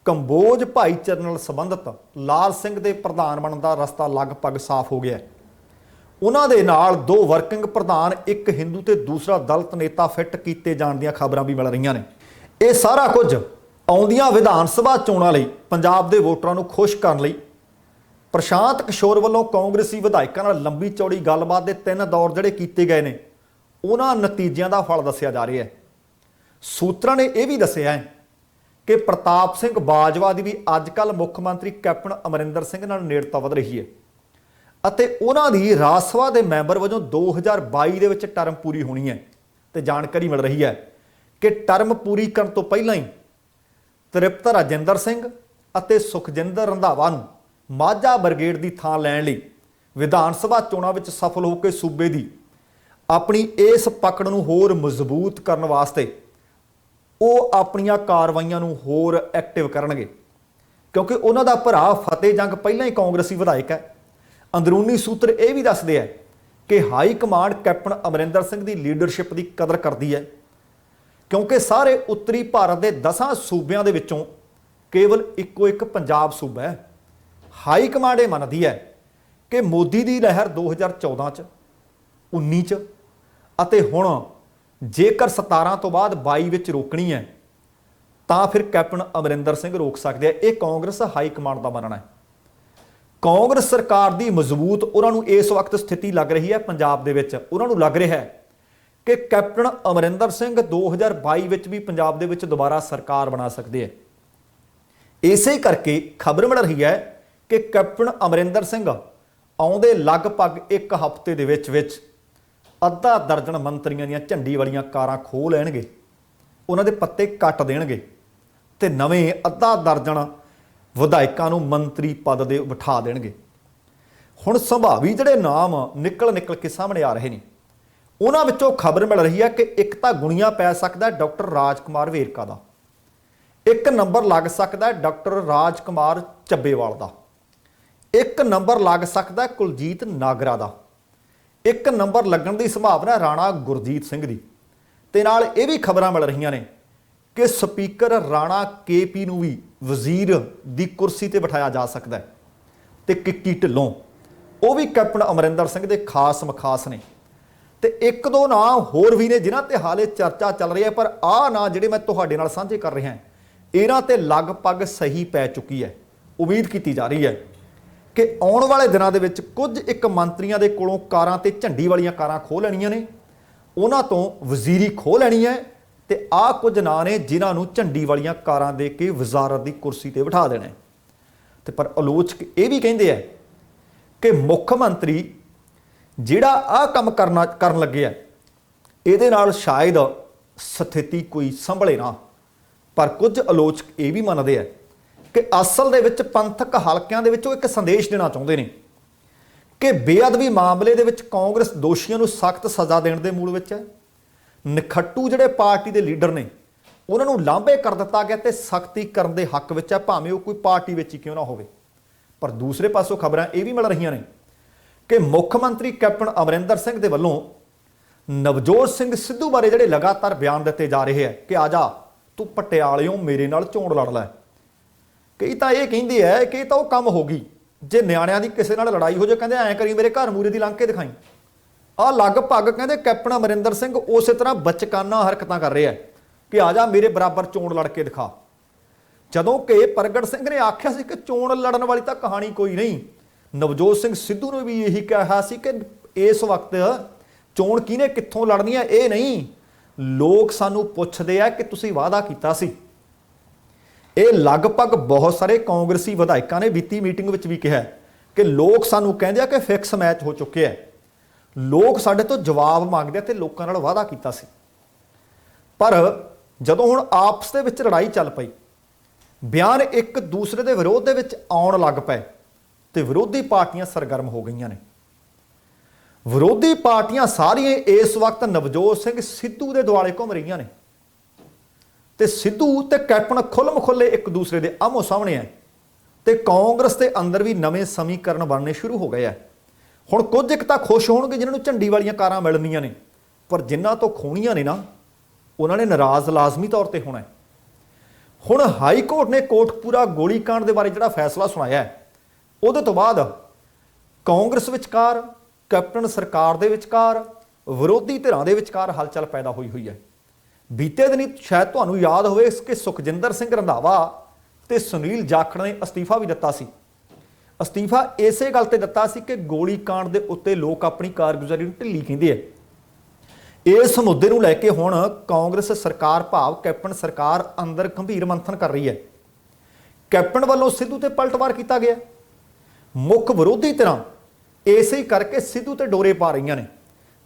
ਕੰਬੋਜ ਭਾਈਚਾਰੇ ਨਾਲ ਸੰਬੰਧਿਤ ਲਾਲ ਸਿੰਘ ਦੇ ਪ੍ਰਧਾਨ ਬਣਨ ਦਾ ਰਸਤਾ ਲਗਭਗ ਸਾਫ਼ ਹੋ ਗਿਆ ਹੈ। ਉਹਨਾਂ ਦੇ ਨਾਲ 2 ਵਰਕਿੰਗ ਪ੍ਰਧਾਨ, ਇੱਕ ਹਿੰਦੂ ਤੇ ਦੂਸਰਾ ਦਲਿਤ ਨੇਤਾ ਫਿੱਟ ਕੀਤੇ ਜਾਣ ਦੀਆਂ ਖਬਰਾਂ ਵੀ ਮਿਲ ਰਹੀਆਂ ਨੇ। ਇਹ ਸਾਰਾ ਕੁਝ ਆਉਂਦੀਆਂ ਵਿਧਾਨ ਸਭਾ ਚੋਣਾਂ ਲਈ ਪੰਜਾਬ ਦੇ ਵੋਟਰਾਂ ਨੂੰ ਖੁਸ਼ ਕਰਨ ਲਈ ਪ੍ਰਸ਼ਾਂਤ ਕਿਸ਼ੋਰ ਵੱਲੋਂ ਕਾਂਗਰਸੀ ਵਿਧਾਇਕਾਂ ਨਾਲ ਲੰਬੀ ਚੌੜੀ ਗੱਲਬਾਤ ਦੇ 3 ਦੌਰ ਜਿਹੜੇ ਕੀਤੇ ਗਏ ਨੇ, ਉਹਨਾਂ ਨਤੀਜਿਆਂ ਦਾ ਫਲ ਦੱਸਿਆ ਜਾ ਰਿਹਾ ਹੈ। ਸੂਤਰਾਂ ਨੇ ਇਹ ਵੀ ਦੱਸਿਆ ਹੈ ਕਿ ਪ੍ਰਤਾਪ ਸਿੰਘ ਬਾਜਵਾ ਦੀ ਵੀ ਅੱਜ ਕੱਲ੍ਹ ਮੁੱਖ ਮੰਤਰੀ ਕੈਪਟਨ ਅਮਰਿੰਦਰ ਸਿੰਘ ਨਾਲ ਨੇੜਤਾ ਵਧ ਰਹੀ ਹੈ ਅਤੇ ਉਹਨਾਂ ਦੀ ਰਾਜ ਸਭਾ ਦੇ ਮੈਂਬਰ ਵਜੋਂ 2022 ਦੇ ਵਿੱਚ ਟਰਮ ਪੂਰੀ ਹੋਣੀ ਹੈ। ਤੇ ਜਾਣਕਾਰੀ ਮਿਲ ਰਹੀ ਹੈ ਕਿ ਟਰਮ ਪੂਰੀ ਕਰਨ ਤੋਂ ਪਹਿਲਾਂ ਹੀ ਤ੍ਰਿਪਤ ਰਾਜਿੰਦਰ ਸਿੰਘ ਅਤੇ ਸੁਖਜਿੰਦਰ ਰੰਧਾਵਾ ਨੂੰ ਮਾਝਾ ਬ੍ਰਿਗੇਡ ਦੀ ਥਾਂ ਲੈਣ ਲਈ ਵਿਧਾਨ ਸਭਾ ਚੋਣਾਂ ਵਿੱਚ ਸਫਲ ਹੋ ਕੇ ਸੂਬੇ ਦੀ ਆਪਣੀ ਇਸ ਪਕੜ ਨੂੰ ਹੋਰ ਮਜ਼ਬੂਤ ਕਰਨ ਵਾਸਤੇ ਉਹ ਆਪਣੀਆਂ ਕਾਰਵਾਈਆਂ ਨੂੰ ਹੋਰ ਐਕਟਿਵ ਕਰਨਗੇ, ਕਿਉਂਕਿ ਉਹਨਾਂ ਦਾ ਭਰਾ ਫਤਿਹ ਜੰਗ ਪਹਿਲਾਂ ਹੀ ਕਾਂਗਰਸੀ ਵਿਧਾਇਕ ਹੈ। ਅੰਦਰੂਨੀ ਸੂਤਰ ਇਹ ਵੀ ਦੱਸਦੇ ਹੈ ਕਿ high command captain Amarinder Singh ਦੀ ਲੀਡਰਸ਼ਿਪ ਦੀ ਕਦਰ ਕਰਦੀ ਹੈ, ਕਿਉਂਕਿ ਸਾਰੇ ਉੱਤਰੀ ਭਾਰਤ ਦੇ 10 ਸੂਬਿਆਂ ਦੇ ਵਿੱਚੋਂ ਕੇਵਲ ਇੱਕੋ ਇੱਕ ਪੰਜਾਬ ਸੂਬਾ ਹੈ। ਹਾਈ ਕਮਾਂਡ ਇਹ ਮੰਨਦੀ ਹੈ ਕਿ ਮੋਦੀ ਦੀ ਲਹਿਰ 2014 ਚ 19 ਚ ਅਤੇ ਹੁਣ ਜੇਕਰ 17 ਤੋਂ ਬਾਅਦ 22 ਵਿੱਚ ਰੋਕਣੀ ਹੈ ਤਾਂ ਫਿਰ ਕੈਪਟਨ ਅਮਰਿੰਦਰ ਸਿੰਘ ਰੋਕ ਸਕਦੇ ਆ। ਇਹ ਕਾਂਗਰਸ ਹਾਈ ਕਮਾਂਡ ਦਾ ਮੰਨਣਾ ਹੈ। ਕਾਂਗਰਸ ਸਰਕਾਰ ਦੀ ਮਜ਼ਬੂਤ ਉਹਨਾਂ ਨੂੰ ਇਸ ਵਕਤ ਸਥਿਤੀ ਲੱਗ ਰਹੀ ਹੈ ਪੰਜਾਬ ਦੇ ਵਿੱਚ, ਉਹਨਾਂ ਨੂੰ ਲੱਗ ਰਿਹਾ ਹੈ ਕਿ ਕੈਪਟਨ ਅਮਰਿੰਦਰ ਸਿੰਘ 2022 ਵਿੱਚ ਵੀ ਪੰਜਾਬ ਦੇ ਵਿੱਚ ਦੁਬਾਰਾ ਸਰਕਾਰ ਬਣਾ ਸਕਦੇ ਹੈ। ਇਸੇ ਕਰਕੇ ਖਬਰ ਮਿਲ ਰਹੀ ਹੈ ਕਿ ਕੈਪਟਨ ਅਮਰਿੰਦਰ ਸਿੰਘ ਆਉਂਦੇ ਲਗਭਗ 1 ਹਫ਼ਤੇ ਦੇ ਵਿੱਚ ਅੱਧਾ ਦਰਜਨ ਮੰਤਰੀਆਂ ਦੀਆਂ ਝੰਡੀ ਵਾਲੀਆਂ ਕਾਰਾਂ ਖੋਹ ਲੈਣਗੇ, ਉਹਨਾਂ ਦੇ ਪੱਤੇ ਕੱਟ ਦੇਣਗੇ ਤੇ ਨਵੇਂ ਅੱਧਾ ਦਰਜਨ ਵਿਧਾਇਕਾਂ ਨੂੰ ਮੰਤਰੀ ਪਦ ਦੇ ਬਿਠਾ ਦੇਣਗੇ। ਹੁਣ ਸੰਭਾਵੀ ਜਿਹੜੇ ਨਾਮ ਨਿਕਲ ਕੇ ਸਾਹਮਣੇ ਆ ਰਹੇ ਨੇ, ਉਹਨਾਂ ਵਿੱਚੋਂ ਖਬਰ ਮਿਲ ਰਹੀ ਹੈ ਕਿ ਇੱਕ ਤਾਂ ਗੁਣੀਆਂ ਪੈ ਸਕਦਾ ਡਾਕਟਰ ਰਾਜਕੁਮਾਰ ਵੇਰਕਾ ਦਾ, ਇੱਕ ਨੰਬਰ ਲੱਗ ਸਕਦਾ ਡਾਕਟਰ ਰਾਜਕੁਮਾਰ ਚੱਬੇਵਾਲ ਦਾ, ਇੱਕ ਨੰਬਰ ਲੱਗ ਸਕਦਾ ਕੁਲਜੀਤ ਨਾਗਰਾ ਦਾ, ਇੱਕ ਨੰਬਰ ਲੱਗਣ ਦੀ ਸੰਭਾਵਨਾ ਰਾਣਾ ਗੁਰਜੀਤ ਸਿੰਘ ਦੀ। ਤੇ ਨਾਲ ਇਹ ਵੀ ਖਬਰਾਂ ਮਿਲ ਰਹੀਆਂ ਨੇ ਕਿ ਸਪੀਕਰ ਰਾਣਾ KP ਨੂੰ ਵੀ ਵਜ਼ੀਰ ਦੀ ਕੁਰਸੀ ਤੇ ਬਿਠਾਇਆ ਜਾ ਸਕਦਾ ਹੈ ਤੇ ਕਿੱਕੀ ਢਿੱਲੋਂ ਉਹ ਵੀ ਕੈਪਟਨ ਅਮਰਿੰਦਰ ਸਿੰਘ ਦੇ ਖਾਸ ਮਖਾਸ ਨੇ। ਤੇ 1-2 ਨਾਂ ਹੋਰ ਵੀ ਨੇ ਜਿਨ੍ਹਾਂ ਤੇ ਹਾਲੇ ਚਰਚਾ ਚੱਲ ਰਹੀ ਹੈ, ਪਰ ਆਹ ਨਾਂ ਜਿਹੜੇ ਮੈਂ ਤੁਹਾਡੇ ਨਾਲ ਸਾਂਝੇ ਕਰ ਰਿਹਾ ਇਹਨਾਂ ਤੇ ਲਗਭਗ ਸਹੀ ਪੈ ਚੁੱਕੀ ਹੈ। ਉਮੀਦ ਕੀਤੀ ਜਾ ਰਹੀ ਹੈ ਕਿ ਆਉਣ ਵਾਲੇ ਦਿਨਾਂ ਦੇ ਵਿੱਚ ਕੁਝ ਇੱਕ ਮੰਤਰੀਆਂ ਦੇ ਕੋਲੋਂ ਕਾਰਾਂ ਤੇ ਝੰਡੀ ਵਾਲੀਆਂ ਕਾਰਾਂ ਖੋਹ ਲੈਣੀਆਂ ਨੇ, ਉਹਨਾਂ ਤੋਂ ਵਜ਼ੀਰੀ ਖੋਹ ਲੈਣੀ ਹੈ ਤੇ ਆਹ ਕੁਝ ਨਾਂ ਨੇ ਜਿਨ੍ਹਾਂ ਨੂੰ ਝੰਡੀ ਵਾਲੀਆਂ ਕਾਰਾਂ ਦੇ ਕੇ ਵਜ਼ਾਰਤ ਦੀ ਕੁਰਸੀ ਤੇ ਬਿਠਾ ਦੇਣਾ ਹੈ। ਤੇ ਪਰ ਆਲੋਚਕ ਇਹ ਵੀ ਕਹਿੰਦੇ ਆ ਕਿ ਮੁੱਖ ਮੰਤਰੀ ਜਿਹੜਾ ਆਹ ਕੰਮ ਕਰਨ ਲੱਗੇ ਆ ਇਹਦੇ ਨਾਲ ਸ਼ਾਇਦ ਸਥਿਤੀ ਕੋਈ ਸੰਭਲੇ ਨਾ। ਪਰ ਕੁਝ ਆਲੋਚਕ ਇਹ ਵੀ ਮੰਨਦੇ ਆ ਕਿ ਅਸਲ ਦੇ ਵਿੱਚ ਪੰਥਕ ਹਲਕਿਆਂ ਦੇ ਵਿੱਚੋਂ ਇੱਕ ਸੰਦੇਸ਼ ਦੇਣਾ ਚਾਹੁੰਦੇ ਨੇ ਕਿ ਬੇਅਦਬੀ ਮਾਮਲੇ ਦੇ ਵਿੱਚ ਕਾਂਗਰਸ ਦੋਸ਼ੀਆਂ ਨੂੰ ਸਖਤ ਸਜ਼ਾ ਦੇਣ ਦੇ ਮੂਲ ਵਿੱਚ ਹੈ। ਨਖੱਟੂ ਜਿਹੜੇ ਪਾਰਟੀ ਦੇ ਲੀਡਰ ਨੇ ਉਹਨਾਂ ਨੂੰ ਲਾਂਭੇ ਕਰ ਦਿੱਤਾ ਗਿਆ ਤੇ ਸਖਤੀ ਕਰਨ ਦੇ ਹੱਕ ਵਿੱਚ ਹੈ, ਭਾਵੇਂ ਉਹ ਕੋਈ ਪਾਰਟੀ ਵਿੱਚ ਹੀ ਕਿਉਂ ਨਾ ਹੋਵੇ। ਪਰ ਦੂਸਰੇ ਪਾਸੋਂ ਖਬਰਾਂ ਇਹ ਵੀ ਮਿਲ ਰਹੀਆਂ ਨੇ ਕਿ ਮੁੱਖ ਮੰਤਰੀ ਕੈਪਟਨ ਅਮਰਿੰਦਰ ਸਿੰਘ ਦੇ ਵੱਲੋਂ ਨਵਜੋਤ ਸਿੰਘ ਸਿੱਧੂ ਬਾਰੇ ਜਿਹੜੇ ਲਗਾਤਾਰ ਬਿਆਨ ਦਿੱਤੇ ਜਾ ਰਹੇ ਹੈ ਕਿ ਆ ਜਾ ਤੂੰ ਪਟਿਆਲਿਓਂ ਮੇਰੇ ਨਾਲ ਚੋਣ ਲੜ ਲੈ। ਕਈ ਤਾਂ ਇਹ ਕਹਿੰਦੇ ਹੈ ਕਿ ਇਹ ਤਾਂ ਉਹ ਕੰਮ ਹੋ ਗਈ, ਜੇ ਨਿਆਣਿਆਂ ਦੀ ਕਿਸੇ ਨਾਲ ਲੜਾਈ ਹੋ ਜਾਏ ਕਹਿੰਦੇ ਐਂ ਕਰੀ ਮੇਰੇ ਘਰ ਮੂਰੇ ਦੀ ਲੰਘ ਕੇ ਦਿਖਾਈ। ਆਹ ਲਗਭਗ ਕਹਿੰਦੇ ਕੈਪਟਨ ਅਮਰਿੰਦਰ ਸਿੰਘ ਉਸੇ ਤਰ੍ਹਾਂ ਬਚਕਾਨਾ ਹਰਕਤਾਂ ਕਰ ਰਿਹਾ ਕਿ ਆ ਜਾ ਮੇਰੇ ਬਰਾਬਰ ਚੋਣ ਲੜ ਕੇ ਦਿਖਾ। ਜਦੋਂ ਕਿ ਪ੍ਰਗਟ ਸਿੰਘ ਨੇ ਆਖਿਆ ਸੀ ਕਿ ਚੋਣ ਲੜਨ ਵਾਲੀ ਤਾਂ ਕਹਾਣੀ ਕੋਈ ਨਹੀਂ। ਨਵਜੋਤ ਸਿੰਘ ਸਿੱਧੂ ਨੇ ਵੀ ਇਹੀ ਕਿਹਾ ਸੀ ਕਿ ਇਸ ਵਕਤ ਚੋਣ ਕਿਹਨੇ ਕਿੱਥੋਂ ਲੜਨੀ ਹੈ ਇਹ ਨਹੀਂ, ਲੋਕ ਸਾਨੂੰ ਪੁੱਛਦੇ ਆ ਕਿ ਤੁਸੀਂ ਵਾਅਦਾ ਕੀਤਾ ਸੀ। ਇਹ ਲਗਭਗ ਬਹੁਤ ਸਾਰੇ ਕਾਂਗਰਸੀ ਵਿਧਾਇਕਾਂ ਨੇ ਬੀਤੀ ਮੀਟਿੰਗ ਵਿੱਚ ਵੀ ਕਿਹਾ ਕਿ ਲੋਕ ਸਾਨੂੰ ਕਹਿੰਦੇ ਆ ਕਿ ਫਿਕਸ ਮੈਚ ਹੋ ਚੁੱਕਿਆ ਹੈ, ਲੋਕ ਸਾਡੇ ਤੋਂ ਜਵਾਬ ਮੰਗਦੇ ਆ ਤੇ ਲੋਕਾਂ ਨਾਲ ਵਾਅਦਾ ਕੀਤਾ ਸੀ। ਪਰ ਜਦੋਂ ਹੁਣ ਆਪਸ ਦੇ ਵਿੱਚ ਲੜਾਈ ਚੱਲ ਪਈ, ਬਿਆਨ ਇੱਕ ਦੂਸਰੇ ਦੇ ਵਿਰੋਧ ਦੇ ਵਿੱਚ ਆਉਣ ਲੱਗ ਪਏ ਤੇ ਵਿਰੋਧੀ ਪਾਰਟੀਆਂ ਸਰਗਰਮ ਹੋ ਗਈਆਂ ਨੇ। ਵਿਰੋਧੀ ਪਾਰਟੀਆਂ ਸਾਰੀਆਂ ਇਸ ਵਕਤ ਨਵਜੋਤ ਸਿੰਘ ਸਿੱਧੂ ਦੇ ਦੁਆਲੇ ਘੁੰਮ ਰਹੀਆਂ ਨੇ ਤੇ ਸਿੱਧੂ ਤੇ ਕੈਪਟਨ ਖੁੱਲ੍ਹ ਖੁੱਲੇ ਇੱਕ ਦੂਸਰੇ ਦੇ ਆਮੋ ਸਾਹਮਣੇ ਹੈ ਤੇ ਕਾਂਗਰਸ ਦੇ ਅੰਦਰ ਵੀ ਨਵੇਂ ਸਮੀਕਰਨ ਬਣਨੇ ਸ਼ੁਰੂ ਹੋ ਗਏ ਆ। ਹੁਣ ਕੁਝ ਇੱਕ ਤਾਂ ਖੁਸ਼ ਹੋਣਗੇ ਜਿਨ੍ਹਾਂ ਨੂੰ ਝੰਡੀ ਵਾਲੀਆਂ ਕਾਰਾਂ ਮਿਲਣੀਆਂ ਨੇ, ਪਰ ਜਿਨ੍ਹਾਂ ਤੋਂ ਖੋਣੀਆਂ ਨੇ ਨਾ ਉਹਨਾਂ ਨੇ ਨਾਰਾਜ਼ ਲਾਜ਼ਮੀ ਤੌਰ ਤੇ ਹੋਣਾ ਹੈ। ਹੁਣ ਹਾਈ ਕੋਰਟ ਨੇ ਕੋਟਕਪੂਰਾ ਗੋਲੀकांड ਦੇ ਬਾਰੇ ਜਿਹੜਾ ਫੈਸਲਾ ਸੁਣਾਇਆ ਹੈ, ਉਹਦੇ ਤੋਂ ਬਾਅਦ ਕਾਂਗਰਸ ਵਿਚਕਾਰ, ਕੈਪਟਨ ਸਰਕਾਰ ਦੇ ਵਿਚਕਾਰ, ਵਿਰੋਧੀ ਧਿਰਾਂ ਦੇ ਵਿਚਕਾਰ ਹਲਚਲ ਪੈਦਾ ਹੋਈ ਹੈ। ਬੀਤੇ ਦਿਨੀ ਸ਼ਾਇਦ ਤੁਹਾਨੂੰ ਯਾਦ ਹੋਵੇ ਕਿ ਸੁਖਜਿੰਦਰ ਸਿੰਘ ਰੰਧਾਵਾ ਤੇ ਸੁਨੀਲ ਜਾਖੜ ਨੇ ਅਸਤੀਫਾ ਵੀ ਦਿੱਤਾ ਸੀ। ਅਸਤੀਫਾ ਇਸੇ ਗੱਲ ਤੇ ਦਿੱਤਾ ਸੀ ਕਿ ਗੋਲੀकांड ਦੇ ਉੱਤੇ ਲੋਕ ਆਪਣੀ ਕਾਰਗੁਜ਼ਾਰੀ ਨੂੰ ਢਿੱਲੀ ਕਹਿੰਦੇ ਆ। ਇਸ ਮੁੱਦੇ ਨੂੰ ਲੈ ਕੇ ਹੁਣ ਕਾਂਗਰਸ ਸਰਕਾਰ ਭਾਵ ਕੈਪਟਨ ਸਰਕਾਰ ਅੰਦਰ ਗੰਭੀਰ ਮੰਥਨ ਕਰ ਰਹੀ ਹੈ। ਕੈਪਟਨ ਵੱਲੋਂ ਸਿੱਧੂ ਤੇ ਪਲਟਵਾਰ ਕੀਤਾ ਗਿਆ। ਮੁੱਖ ਵਿਰੋਧੀ ਧਿਰਾਂ ਇਸੇ ਹੀ ਕਰਕੇ ਸਿੱਧੂ ਤੇ ਡੋਰੇ ਪਾ ਰਹੀਆਂ ਨੇ।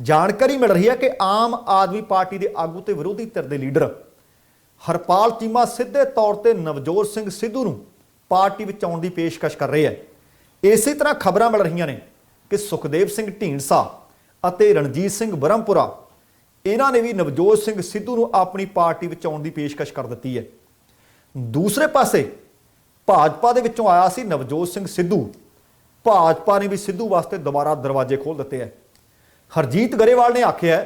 ਜਾਣਕਾਰੀ ਮਿਲ ਰਹੀ ਹੈ ਕਿ ਆਮ ਆਦਮੀ ਪਾਰਟੀ ਦੇ ਆਗੂ ਤੇ ਵਿਰੋਧੀ ਧਿਰ ਦੇ ਲੀਡਰ ਹਰਪਾਲ ਚੀਮਾ ਸਿੱਧੇ ਤੌਰ ਤੇ ਨਵਜੋਤ ਸਿੰਘ ਸਿੱਧੂ ਨੂੰ ਪਾਰਟੀ ਵਿੱਚ ਆਉਣ ਦੀ ਪੇਸ਼ਕਸ਼ ਕਰ ਰਹੇ ਹੈ। ਇਸੇ ਤਰ੍ਹਾਂ ਖਬਰਾਂ ਮਿਲ ਰਹੀਆਂ ਨੇ ਕਿ ਸੁਖਦੇਵ ਸਿੰਘ ਢੀਂਡਸਾ ਅਤੇ ਰਣਜੀਤ ਸਿੰਘ ਬ੍ਰਹਮਪੁਰਾ ਇਹਨਾਂ ਨੇ ਵੀ ਨਵਜੋਤ ਸਿੰਘ ਸਿੱਧੂ ਨੂੰ ਆਪਣੀ ਪਾਰਟੀ ਵਿੱਚ ਆਉਣ ਦੀ ਪੇਸ਼ਕਸ਼ ਕਰ ਦਿੱਤੀ ਹੈ। ਦੂਸਰੇ ਪਾਸੇ ਭਾਜਪਾ ਦੇ ਵਿੱਚੋਂ ਆਇਆ ਸੀ ਨਵਜੋਤ ਸਿੰਘ ਸਿੱਧੂ। ਭਾਜਪਾ ਨੇ ਵੀ ਸਿੱਧੂ ਵਾਸਤੇ ਦੁਬਾਰਾ ਦਰਵਾਜ਼ੇ ਖੋਲ੍ਹ ਦਿੱਤੇ ਹੈ। ਹਰਜੀਤ ਗਰੇਵਾਲ ਨੇ ਆਖਿਆ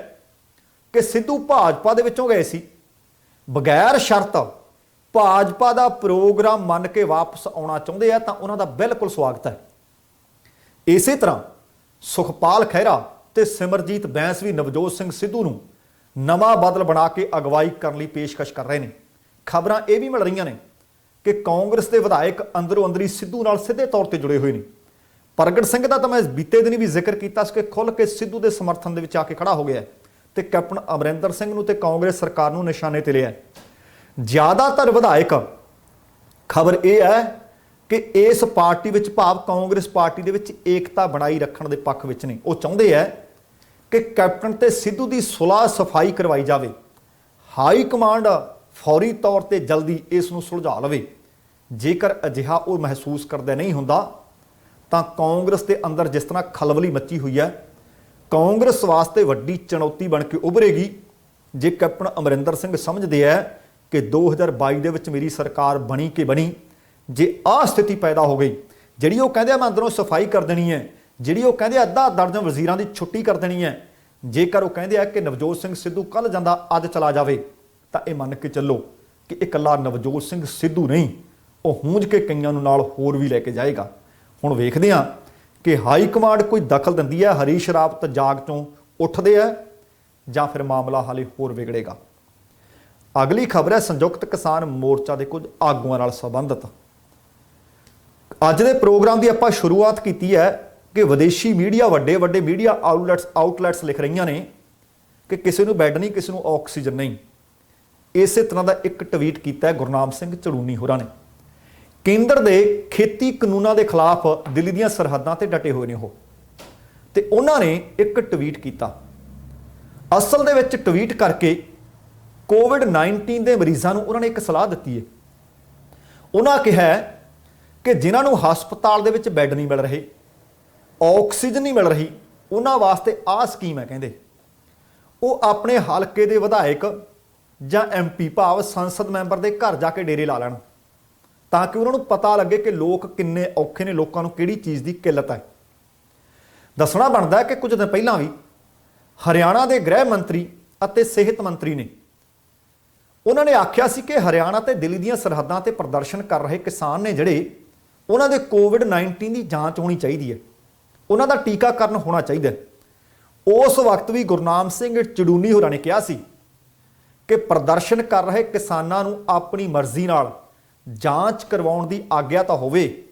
ਕਿ ਸਿੱਧੂ ਭਾਜਪਾ ਦੇ ਵਿੱਚੋਂ ਗਏ ਸੀ, ਬਗੈਰ ਸ਼ਰਤ ਭਾਜਪਾ ਦਾ ਪ੍ਰੋਗਰਾਮ ਮੰਨ ਕੇ ਵਾਪਸ ਆਉਣਾ ਚਾਹੁੰਦੇ ਆ ਤਾਂ ਉਹਨਾਂ ਦਾ ਬਿਲਕੁਲ ਸਵਾਗਤ ਹੈ। ਇਸੇ ਤਰ੍ਹਾਂ ਸੁਖਪਾਲ ਖਹਿਰਾ ਤੇ ਸਿਮਰਜੀਤ ਬੈਂਸ ਵੀ ਨਵਜੋਤ ਸਿੰਘ ਸਿੱਧੂ ਨੂੰ ਨਵਾਂ ਬਾਦਲ ਬਣਾ ਕੇ ਅਗਵਾਈ ਕਰਨ ਲਈ ਪੇਸ਼ਕਸ਼ ਕਰ ਰਹੇ ਨੇ। ਖਬਰਾਂ ਇਹ ਵੀ ਮਿਲ ਰਹੀਆਂ ਨੇ ਕਿ ਕਾਂਗਰਸ ਦੇ ਵਿਧਾਇਕ ਅੰਦਰੋਂ ਅੰਦਰੀ ਸਿੱਧੂ ਨਾਲ ਸਿੱਧੇ ਤੌਰ ਤੇ ਜੁੜੇ ਹੋਏ ਨੇ। ਪ੍ਰਗਟ ਸਿੰਘ ਦਾ ਤਾਂ ਮੈਂ ਬੀਤੇ ਦਿਨ ਵੀ ਜ਼ਿਕਰ ਕੀਤਾ ਸੀ ਕਿ ਖੁੱਲ੍ਹ ਕੇ ਸਿੱਧੂ ਦੇ ਸਮਰਥਨ ਦੇ ਵਿੱਚ ਆ ਕੇ ਖੜਾ ਹੋ ਗਿਆ ਤੇ ਕੈਪਟਨ ਅਮਰਿੰਦਰ ਸਿੰਘ ਨੂੰ ਤੇ ਕਾਂਗਰਸ ਸਰਕਾਰ ਨੂੰ ਨਿਸ਼ਾਨੇ ਤੇ ਲਿਆ। ਜ਼ਿਆਦਾਤਰ ਵਿਧਾਇਕ ਖਬਰ ਇਹ ਹੈ ਕਿ ਇਸ ਪਾਰਟੀ ਵਿੱਚ ਭਾਵ ਕਾਂਗਰਸ ਪਾਰਟੀ ਦੇ ਵਿੱਚ ਏਕਤਾ ਬਣਾਈ ਰੱਖਣ ਦੇ ਪੱਖ ਵਿੱਚ ਨੇ। ਉਹ ਚਾਹੁੰਦੇ ਹੈ ਕਿ ਕੈਪਟਨ ਤੇ ਸਿੱਧੂ ਦੀ ਸੁਲ੍ਹਾ ਸਫਾਈ ਕਰਵਾਈ ਜਾਵੇ। ਹਾਈ ਕਮਾਂਡ ਫੌਰੀ ਤੌਰ ਤੇ ਜਲਦੀ ਇਸ ਨੂੰ ਸੁਲਝਾ ਲਵੇ। ਜੇਕਰ ਅਜਿਹਾ ਉਹ ਮਹਿਸੂਸ ਕਰਦੇ ਨਹੀਂ ਹੁੰਦਾ ਤਾਂ ਕਾਂਗਰਸ ਦੇ ਅੰਦਰ ਜਿਸ ਤਰ੍ਹਾਂ ਖਲਬਲੀ ਮੱਚੀ ਹੋਈ ਹੈ, ਕਾਂਗਰਸ ਵਾਸਤੇ ਵੱਡੀ ਚੁਣੌਤੀ ਬਣ ਕੇ ਉਭਰੇਗੀ ਜੇ ਕੈਪਟਨ ਅਮਰਿੰਦਰ ਸਿੰਘ ਸਮਝਦੇ ਹੈ ਕਿ 2022 ਦੇ ਵਿੱਚ ਮੇਰੀ ਸਰਕਾਰ ਬਣੀ ਕਿ ਬਣੀ, ਜੇ ਆਹ ਸਥਿਤੀ ਪੈਦਾ ਹੋ ਗਈ ਜਿਹੜੀ ਉਹ ਕਹਿੰਦੇ ਆ ਮੈਂ ਅੰਦਰੋਂ ਸਫਾਈ ਕਰ ਦੇਣੀ ਹੈ, ਜਿਹੜੀ ਉਹ ਕਹਿੰਦੇ ਅੱਧਾ ਦਰਜਨ ਵਜ਼ੀਰਾਂ ਦੀ ਛੁੱਟੀ ਕਰ ਦੇਣੀ ਹੈ, ਜੇਕਰ ਉਹ ਕਹਿੰਦੇ ਆ ਕਿ ਨਵਜੋਤ ਸਿੰਘ ਸਿੱਧੂ ਕੱਲ੍ਹ ਜਾਂਦਾ ਅੱਜ ਚਲਾ ਜਾਵੇ ਤਾਂ ਇਹ ਮੰਨ ਕੇ ਚੱਲੋ ਕਿ ਇਕੱਲਾ ਨਵਜੋਤ ਸਿੰਘ ਸਿੱਧੂ ਨਹੀਂ, ਉਹ ਹੂੰਝ ਕੇ ਕਈਆਂ ਨੂੰ ਨਾਲ ਹੋਰ ਵੀ ਲੈ ਕੇ ਜਾਏਗਾ। ਹੁਣ ਵੇਖਦੇ ਹਾਂ ਕਿ ਹਾਈ ਕਮਾਂਡ ਕੋਈ ਦਖਲ ਦਿੰਦੀ ਹੈ, ਹਰੀਸ਼ ਰਾਵਤ ਜਾਗ ਚੋਂ ਉੱਠਦੇ ਆ ਜਾਂ ਫਿਰ ਮਾਮਲਾ ਹਾਲੇ ਹੋਰ ਵਿਗੜੇਗਾ। ਅਗਲੀ ਖਬਰ ਹੈ ਸੰਯੁਕਤ ਕਿਸਾਨ ਮੋਰਚਾ ਦੇ ਕੁਝ ਆਗੂਆਂ ਨਾਲ ਸੰਬੰਧਿਤ। ਅੱਜ ਦੇ ਪ੍ਰੋਗਰਾਮ ਦੀ ਆਪਾਂ ਸ਼ੁਰੂਆਤ ਕੀਤੀ ਹੈ ਕਿ ਵਿਦੇਸ਼ੀ ਮੀਡੀਆ ਵੱਡੇ ਮੀਡੀਆ ਆਊਟਲੈਟਸ ਲਿਖ ਰਹੀਆਂ ਨੇ ਕਿ ਕਿਸੇ ਨੂੰ ਬੈੱਡ ਨਹੀਂ, ਕਿਸੇ ਨੂੰ ਆਕਸੀਜਨ ਨਹੀਂ। ਇਸੇ ਤਰ੍ਹਾਂ ਦਾ ਇੱਕ ਟਵੀਟ ਕੀਤਾ ਹੈ ਗੁਰਨਾਮ ਸਿੰਘ ਝੜੂਨੀ ਹੋਰਾਂ ਨੇ। ਕੇਂਦਰ ਦੇ ਖੇਤੀ ਕਾਨੂੰਨਾਂ ਦੇ ਖਿਲਾਫ ਦਿੱਲੀ ਦੀਆਂ ਸਰਹੱਦਾਂ ਤੇ ਡਟੇ ਹੋਏ ਨੇ ਉਹ, ਤੇ ਉਹਨਾਂ ਨੇ ਇੱਕ ਟਵੀਟ ਕੀਤਾ। ਅਸਲ ਦੇ ਵਿੱਚ ਟਵੀਟ ਕਰਕੇ ਕੋਵਿਡ-19 ਦੇ ਮਰੀਜ਼ਾਂ ਨੂੰ ਉਹਨਾਂ ਨੇ ਇੱਕ ਸਲਾਹ ਦਿੱਤੀ ਹੈ। ਉਹਨਾਂ ਕਿਹਾ ਕਿ ਜਿਨ੍ਹਾਂ ਨੂੰ ਹਸਪਤਾਲ ਦੇ ਵਿੱਚ ਬੈੱਡ ਨਹੀਂ ਮਿਲ ਰਹੇ, ਆਕਸੀਜਨ ਨਹੀਂ ਮਿਲ ਰਹੀ, ਉਹਨਾਂ ਵਾਸਤੇ ਆਹ ਸਕੀਮ ਹੈ। ਕਹਿੰਦੇ ਉਹ ਆਪਣੇ ਹਲਕੇ ਦੇ ਵਿਧਾਇਕ ਜਾਂ MP ਭਾਵ ਸੰਸਦ ਮੈਂਬਰ ਦੇ ਘਰ ਜਾ ਕੇ ਡੇਰੇ ਲਾ ਲੈਣ ਤਾਂ ਕਿ ਉਹਨਾਂ ਨੂੰ ਪਤਾ ਲੱਗੇ ਕਿ ਲੋਕ ਕਿੰਨੇ ਔਖੇ ਨੇ, ਲੋਕਾਂ ਨੂੰ ਕਿਹੜੀ ਚੀਜ਼ ਦੀ ਕਿੱਲਤ ਹੈ। ਦੱਸਣਾ ਬਣਦਾ ਹੈ ਕਿ ਕੁਝ ਦਿਨ ਪਹਿਲਾਂ ਵੀ ਹਰਿਆਣਾ ਦੇ ਗ੍ਰਹਿ ਮੰਤਰੀ ਅਤੇ ਸਿਹਤ ਮੰਤਰੀ ਨੇ, ਉਹਨਾਂ ਨੇ ਆਖਿਆ ਸੀ ਕਿ ਹਰਿਆਣਾ ਤੇ ਦਿੱਲੀ ਦੀਆਂ ਸਰਹੱਦਾਂ ਤੇ ਪ੍ਰਦਰਸ਼ਨ ਕਰ ਰਹੇ ਕਿਸਾਨ ਨੇ ਜਿਹੜੇ, ਉਹਨਾਂ ਦੇ ਕੋਵਿਡ-19 ਦੀ ਜਾਂਚ ਹੋਣੀ ਚਾਹੀਦੀ ਹੈ, ਉਹਨਾਂ ਦਾ ਟੀਕਾਕਰਨ ਹੋਣਾ ਚਾਹੀਦਾ ਹੈ। ਉਸ ਵਕਤ ਵੀ ਗੁਰਨਾਮ ਸਿੰਘ ਚੜੂਨੀ ਹੋਰਾਂ ਨੇ ਕਿਹਾ ਸੀ ਕਿ ਪ੍ਰਦਰਸ਼ਨ ਕਰ ਰਹੇ ਕਿਸਾਨਾਂ ਨੂੰ ਆਪਣੀ ਮਰਜ਼ੀ ਨਾਲ ਜਾਂਚ ਕਰਵਾਉਣ ਦੀ ਆਗਿਆ ਤਾਂ ਹੋਵੇ,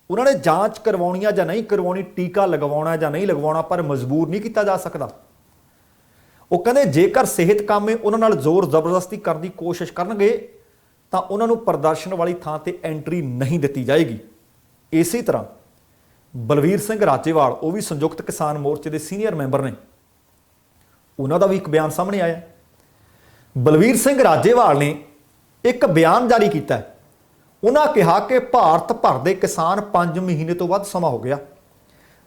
ਉਹਨਾਂ ਨੇ ਜਾਂਚ ਕਰਵਾਉਣੀ ਆ ਜਾਂ ਨਹੀਂ ਕਰਵਾਉਣੀ, ਟੀਕਾ ਲਗਵਾਉਣਾ ਜਾਂ ਨਹੀਂ ਲਗਵਾਉਣਾ, ਪਰ ਮਜਬੂਰ ਨਹੀਂ ਕੀਤਾ ਜਾ ਸਕਦਾ। ਉਹ ਕਹਿੰਦੇ ਜੇਕਰ ਸਿਹਤ ਕਾਮੇ ਉਹਨਾਂ ਨਾਲ ਜ਼ੋਰ ਜ਼ਬਰਦਸਤੀ ਕਰਨ ਦੀ ਕੋਸ਼ਿਸ਼ ਕਰਨਗੇ ਤਾਂ ਉਹਨਾਂ ਨੂੰ ਪ੍ਰਦਰਸ਼ਨ ਵਾਲੀ ਥਾਂ ਤੇ ਐਂਟਰੀ ਨਹੀਂ ਦਿੱਤੀ ਜਾਏਗੀ। ਇਸੇ ਤਰ੍ਹਾਂ ਬਲਵੀਰ ਸਿੰਘ ਰਾਜੇਵਾਲ, ਉਹ ਵੀ ਸੰਯੁਕਤ ਕਿਸਾਨ ਮੋਰਚੇ ਦੇ ਸੀਨੀਅਰ ਮੈਂਬਰ ਨੇ, ਉਹਨਾਂ ਦਾ ਵੀ ਇੱਕ ਬਿਆਨ ਸਾਹਮਣੇ ਆਇਆ। ਬਲਵੀਰ ਸਿੰਘ ਰਾਜੇਵਾਲ ਨੇ ਇੱਕ ਬਿਆਨ ਜਾਰੀ ਕੀਤਾ। ਉਹਨਾਂ ਕਿਹਾ ਕਿ ਭਾਰਤ ਭਰ ਦੇ ਕਿਸਾਨ 5 ਮਹੀਨੇ ਤੋਂ ਵੱਧ ਸਮਾਂ ਹੋ ਗਿਆ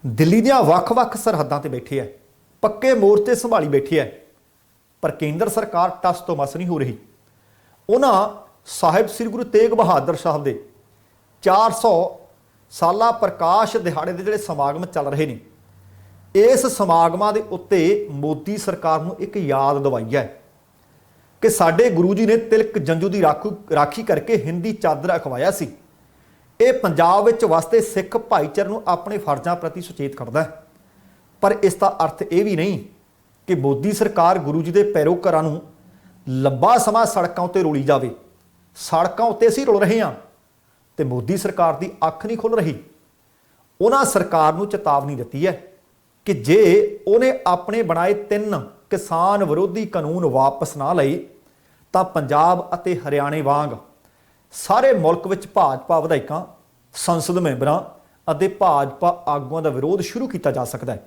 ਦਿੱਲੀ ਦੀਆਂ ਵੱਖ-ਵੱਖ ਸਰਹੱਦਾਂ ਤੇ ਬੈਠੇ ਆ, ਪੱਕੇ ਮੋਰਚੇ ਸੰਭਾਲੀ ਬੈਠੇ ਆ, ਪਰ ਕੇਂਦਰ ਸਰਕਾਰ ਟਸ ਤੋਂ ਮਸ ਨਹੀਂ ਹੋ ਰਹੀ। ਉਹਨਾਂ ਸਾਹਿਬ ਸ੍ਰੀ ਗੁਰੂ ਤੇਗ ਬਹਾਦਰ ਸਾਹਿਬ ਦੇ 400 ਸਾਲਾ ਪ੍ਰਕਾਸ਼ ਦਿਹਾੜੇ ਦੇ ਜਿਹੜੇ ਸਮਾਗਮ ਚੱਲ ਰਹੇ ਨੇ, ਇਸ ਸਮਾਗਮਾਂ ਦੇ ਉੱਤੇ ਮੋਦੀ ਸਰਕਾਰ ਨੂੰ ਇੱਕ ਯਾਦ ਦਵਾਈ ਹੈ ਕਿ ਸਾਡੇ ਗੁਰੂ ਜੀ ਨੇ ਤਿਲਕ ਜੰਜੂ ਦੀ ਰਾਖੀ ਕਰਕੇ ਹਿੰਦੀ ਚਾਦਰ ਅਖਵਾਇਆ ਸੀ। ਇਹ ਪੰਜਾਬ ਵਿੱਚ ਵਸਦੇ ਸਿੱਖ ਭਾਈਚਾਰੇ ਨੂੰ ਆਪਣੇ ਫਰਜ਼ਾਂ ਪ੍ਰਤੀ ਸੁਚੇਤ ਕਰਦਾ ਹੈ, ਪਰ ਇਸ ਦਾ ਅਰਥ ਇਹ ਵੀ ਨਹੀਂ ਕਿ ਮੋਦੀ ਸਰਕਾਰ ਗੁਰੂ ਜੀ ਦੇ ਪੈਰੋਕਾਰਾਂ ਨੂੰ ਲੰਬਾ ਸਮਾਂ ਸੜਕਾਂ ਉੱਤੇ ਰੋਲੀ ਜਾਵੇ। ਸੜਕਾਂ ਉੱਤੇ ਅਸੀਂ ਰੁਲ ਰਹੇ ਹਾਂ ਤੇ ਮੋਦੀ ਸਰਕਾਰ ਦੀ ਅੱਖ ਨਹੀਂ ਖੁੱਲ ਰਹੀ। ਉਹਨਾਂ ਸਰਕਾਰ ਨੂੰ ਚੇਤਾਵਨੀ ਦਿੱਤੀ ਹੈ ਕਿ ਜੇ ਉਹਨੇ ਆਪਣੇ ਬਣਾਏ 3 ਕਿਸਾਨ ਵਿਰੋਧੀ ਕਾਨੂੰਨ ਵਾਪਸ ਨਾ ਲਏ ਤਾਂ ਪੰਜਾਬ ਅਤੇ ਹਰਿਆਣੇ ਵਾਂਗ ਸਾਰੇ ਮੁਲਕ ਵਿੱਚ ਭਾਜਪਾ ਵਿਧਾਇਕਾਂ, ਸੰਸਦ ਮੈਂਬਰਾਂ ਅਤੇ ਭਾਜਪਾ ਆਗੂਆਂ ਦਾ ਵਿਰੋਧ ਸ਼ੁਰੂ ਕੀਤਾ ਜਾ ਸਕਦਾ ਹੈ।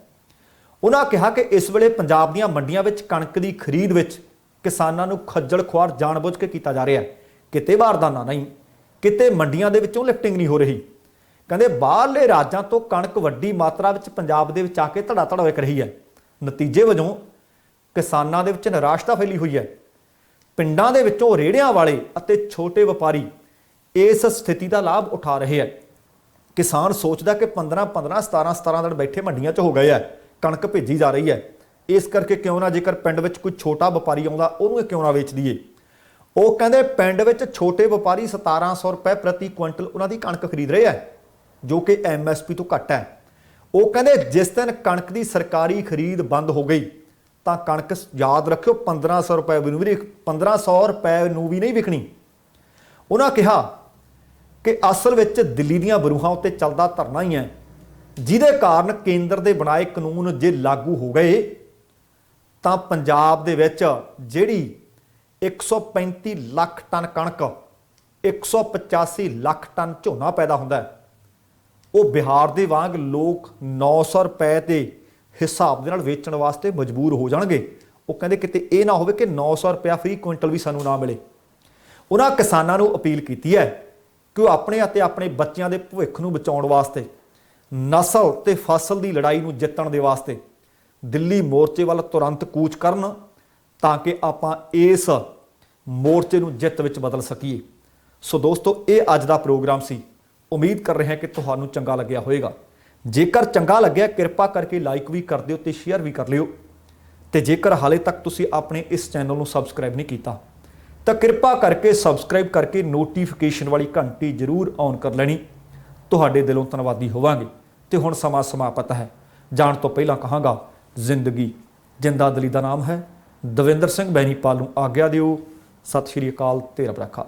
ਉਹਨਾਂ ਕਿਹਾ ਕਿ ਇਸ ਵੇਲੇ ਪੰਜਾਬ ਦੀਆਂ ਮੰਡੀਆਂ ਵਿੱਚ ਕਣਕ ਦੀ ਖਰੀਦ ਵਿੱਚ ਕਿਸਾਨਾਂ ਨੂੰ ਖੱਜਲ ਖੁਆਰ ਜਾਣਬੁੱਝ ਕੇ ਕੀਤਾ ਜਾ ਰਿਹਾ ਹੈ। ਕਿਤੇ ਬਾਰਦਾਨਾ ਨਹੀਂ, ਕਿਤੇ ਮੰਡੀਆਂ ਦੇ ਵਿੱਚੋਂ ਲਿਫਟਿੰਗ ਨਹੀਂ ਹੋ ਰਹੀ। ਕਹਿੰਦੇ ਬਾਹਰਲੇ ਰਾਜਾਂ ਤੋਂ ਕਣਕ ਵੱਡੀ ਮਾਤਰਾ ਵਿੱਚ ਪੰਜਾਬ ਦੇ ਵਿੱਚ ਆ ਕੇ ਧੜਾ ਧੜ ਵਿਕ ਰਹੀ ਹੈ। ਨਤੀਜੇ ਵਜੋਂ ਕਿਸਾਨਾਂ ਦੇ ਵਿੱਚ ਨਿਰਾਸ਼ਤਾ ਫੈਲੀ ਹੋਈ ਹੈ। ਪਿੰਡਾਂ ਦੇ ਵਿੱਚੋਂ ਰੇਹੜਿਆਂ ਵਾਲੇ ਅਤੇ ਛੋਟੇ ਵਪਾਰੀ ਇਸ ਸਥਿਤੀ ਦਾ ਲਾਭ ਉਠਾ ਰਹੇ ਹੈ। ਕਿਸਾਨ ਸੋਚਦਾ ਕਿ 15-15 17-17 ਦਿਨ ਬੈਠੇ ਮੰਡੀਆਂ 'ਚ ਹੋ ਗਏ ਹੈ, ਕਣਕ ਭੇਜੀ ਜਾ ਰਹੀ ਹੈ, ਇਸ ਕਰਕੇ ਕਿਉਂ ਨਾ ਜੇਕਰ ਪਿੰਡ ਵਿੱਚ ਕੋਈ ਛੋਟਾ ਵਪਾਰੀ ਆਉਂਦਾ ਉਹਨੂੰ ਕਿਉਂ ਨਾ ਵੇਚ ਦਈਏ। ਉਹ ਕਹਿੰਦੇ ਪਿੰਡ ਵਿੱਚ ਛੋਟੇ ਵਪਾਰੀ 1700 ਰੁਪਏ ਪ੍ਰਤੀ ਕੁਇੰਟਲ ਉਹਨਾਂ ਦੀ ਕਣਕ ਖਰੀਦ ਰਹੇ ਹੈ, ਜੋ ਕਿ MSP ਤੋਂ ਘੱਟ ਹੈ। ਉਹ ਕਹਿੰਦੇ ਜਿਸ ਦਿਨ ਕਣਕ ਦੀ ਸਰਕਾਰੀ ਖਰੀਦ ਬੰਦ ਹੋ ਗਈ ਤਾਂ ਕਣਕ, ਯਾਦ ਰੱਖਿਓ, 1500 ਰੁਪਏ ਨੂੰ ਵੀ 1500 ਰੁਪਏ ਨੂੰ ਵੀ ਨਹੀਂ ਵਿਕਣੀ। ਉਹਨਾਂ ਕਿਹਾ ਕਿ ਅਸਲ ਵਿੱਚ ਦਿੱਲੀ ਦੀਆਂ ਬਰੂਹਾਂ ਉੱਤੇ ਚੱਲਦਾ ਧਰਨਾ ਹੀ ਹੈ, ਜਿਹਦੇ ਕਾਰਨ ਕੇਂਦਰ ਦੇ ਬਣਾਏ ਕਾਨੂੰਨ ਜੇ ਲਾਗੂ ਹੋ ਗਏ ਤਾਂ ਪੰਜਾਬ ਦੇ ਵਿੱਚ ਜਿਹੜੀ 135 ਲੱਖ ਟਨ ਕਣਕ, 185 ਲੱਖ ਟਨ ਝੋਨਾ ਪੈਦਾ ਹੁੰਦਾ ਹੈ, ਉਹ ਬਿਹਾਰ ਦੇ ਵਾਂਗ ਲੋਕ 900 ਰੁਪਏ ਦੇ ਹਿਸਾਬ ਦੇ ਨਾਲ ਵੇਚਣ ਵਾਸਤੇ ਮਜਬੂਰ ਹੋ ਜਾਣਗੇ। ਉਹ ਕਹਿੰਦੇ ਕਿਤੇ ਇਹ ਨਾ ਹੋਵੇ ਕਿ 900 ਰੁਪਇਆ ਫ੍ਰੀ ਕੁਇੰਟਲ ਵੀ ਸਾਨੂੰ ਨਾ ਮਿਲੇ। ਉਹਨਾਂ ਕਿਸਾਨਾਂ ਨੂੰ ਅਪੀਲ ਕੀਤੀ ਹੈ ਕਿ ਉਹ ਆਪਣੇ ਅਤੇ ਆਪਣੇ ਬੱਚਿਆਂ ਦੇ ਭਵਿੱਖ ਨੂੰ ਬਚਾਉਣ ਵਾਸਤੇ, ਨਸਲ ਤੇ ਫਸਲ ਦੀ ਲੜਾਈ ਨੂੰ ਜਿੱਤਣ ਦੇ ਵਾਸਤੇ ਦਿੱਲੀ ਮੋਰਚੇ ਵੱਲ ਤੁਰੰਤ ਕੂਚ ਕਰਨ ਤਾਂ ਕਿ ਆਪਾਂ ਇਸ ਮੋਰਚੇ ਨੂੰ ਜਿੱਤ ਵਿੱਚ ਬਦਲ ਸਕੀਏ। ਸੋ ਦੋਸਤੋ, ਇਹ ਅੱਜ ਦਾ ਪ੍ਰੋਗਰਾਮ ਸੀ। ਉਮੀਦ ਕਰ ਰਹੇ ਹਾਂ ਕਿ ਤੁਹਾਨੂੰ ਚੰਗਾ ਲੱਗਿਆ ਹੋਵੇਗਾ। ਜੇਕਰ ਚੰਗਾ ਲੱਗਿਆ ਕਿਰਪਾ ਕਰਕੇ ਲਾਈਕ ਵੀ ਕਰ ਦਿਓ ਤੇ ਸ਼ੇਅਰ ਵੀ ਕਰ ਲਿਓ। ਤੇ ਜੇਕਰ ਹਾਲੇ ਤੱਕ ਤੁਸੀਂ ਆਪਣੇ ਇਸ ਚੈਨਲ ਨੂੰ ਸਬਸਕ੍ਰਾਈਬ ਨਹੀਂ ਕੀਤਾ ਤਾਂ ਕਿਰਪਾ ਕਰਕੇ ਸਬਸਕ੍ਰਾਈਬ ਕਰਕੇ ਨੋਟੀਫਿਕੇਸ਼ਨ ਵਾਲੀ ਘੰਟੀ ਜ਼ਰੂਰ ਔਨ ਕਰ ਲੈਣੀ। ਤੁਹਾਡੇ ਦਿਲੋਂ ਧੰਨਵਾਦੀ ਹੋਵਾਂਗੇ। ਤੇ ਹੁਣ ਸਮਾਂ ਸਮਾਪਤ ਹੈ। ਜਾਣ ਤੋਂ ਪਹਿਲਾਂ ਕਹਾਂਗਾ, ਜ਼ਿੰਦਗੀ ਜਿੰਦਾ ਦਿਲੀ ਦਾ ਨਾਮ ਹੈ। ਦਵਿੰਦਰ ਸਿੰਘ ਬੈਨੀਪਾਲ ਨੂੰ ਆਗਿਆ ਦਿਓ। ਸਤਿ ਸ਼੍ਰੀ ਅਕਾਲ ਤੇ ਰੱਬ ਰਾਖਾ।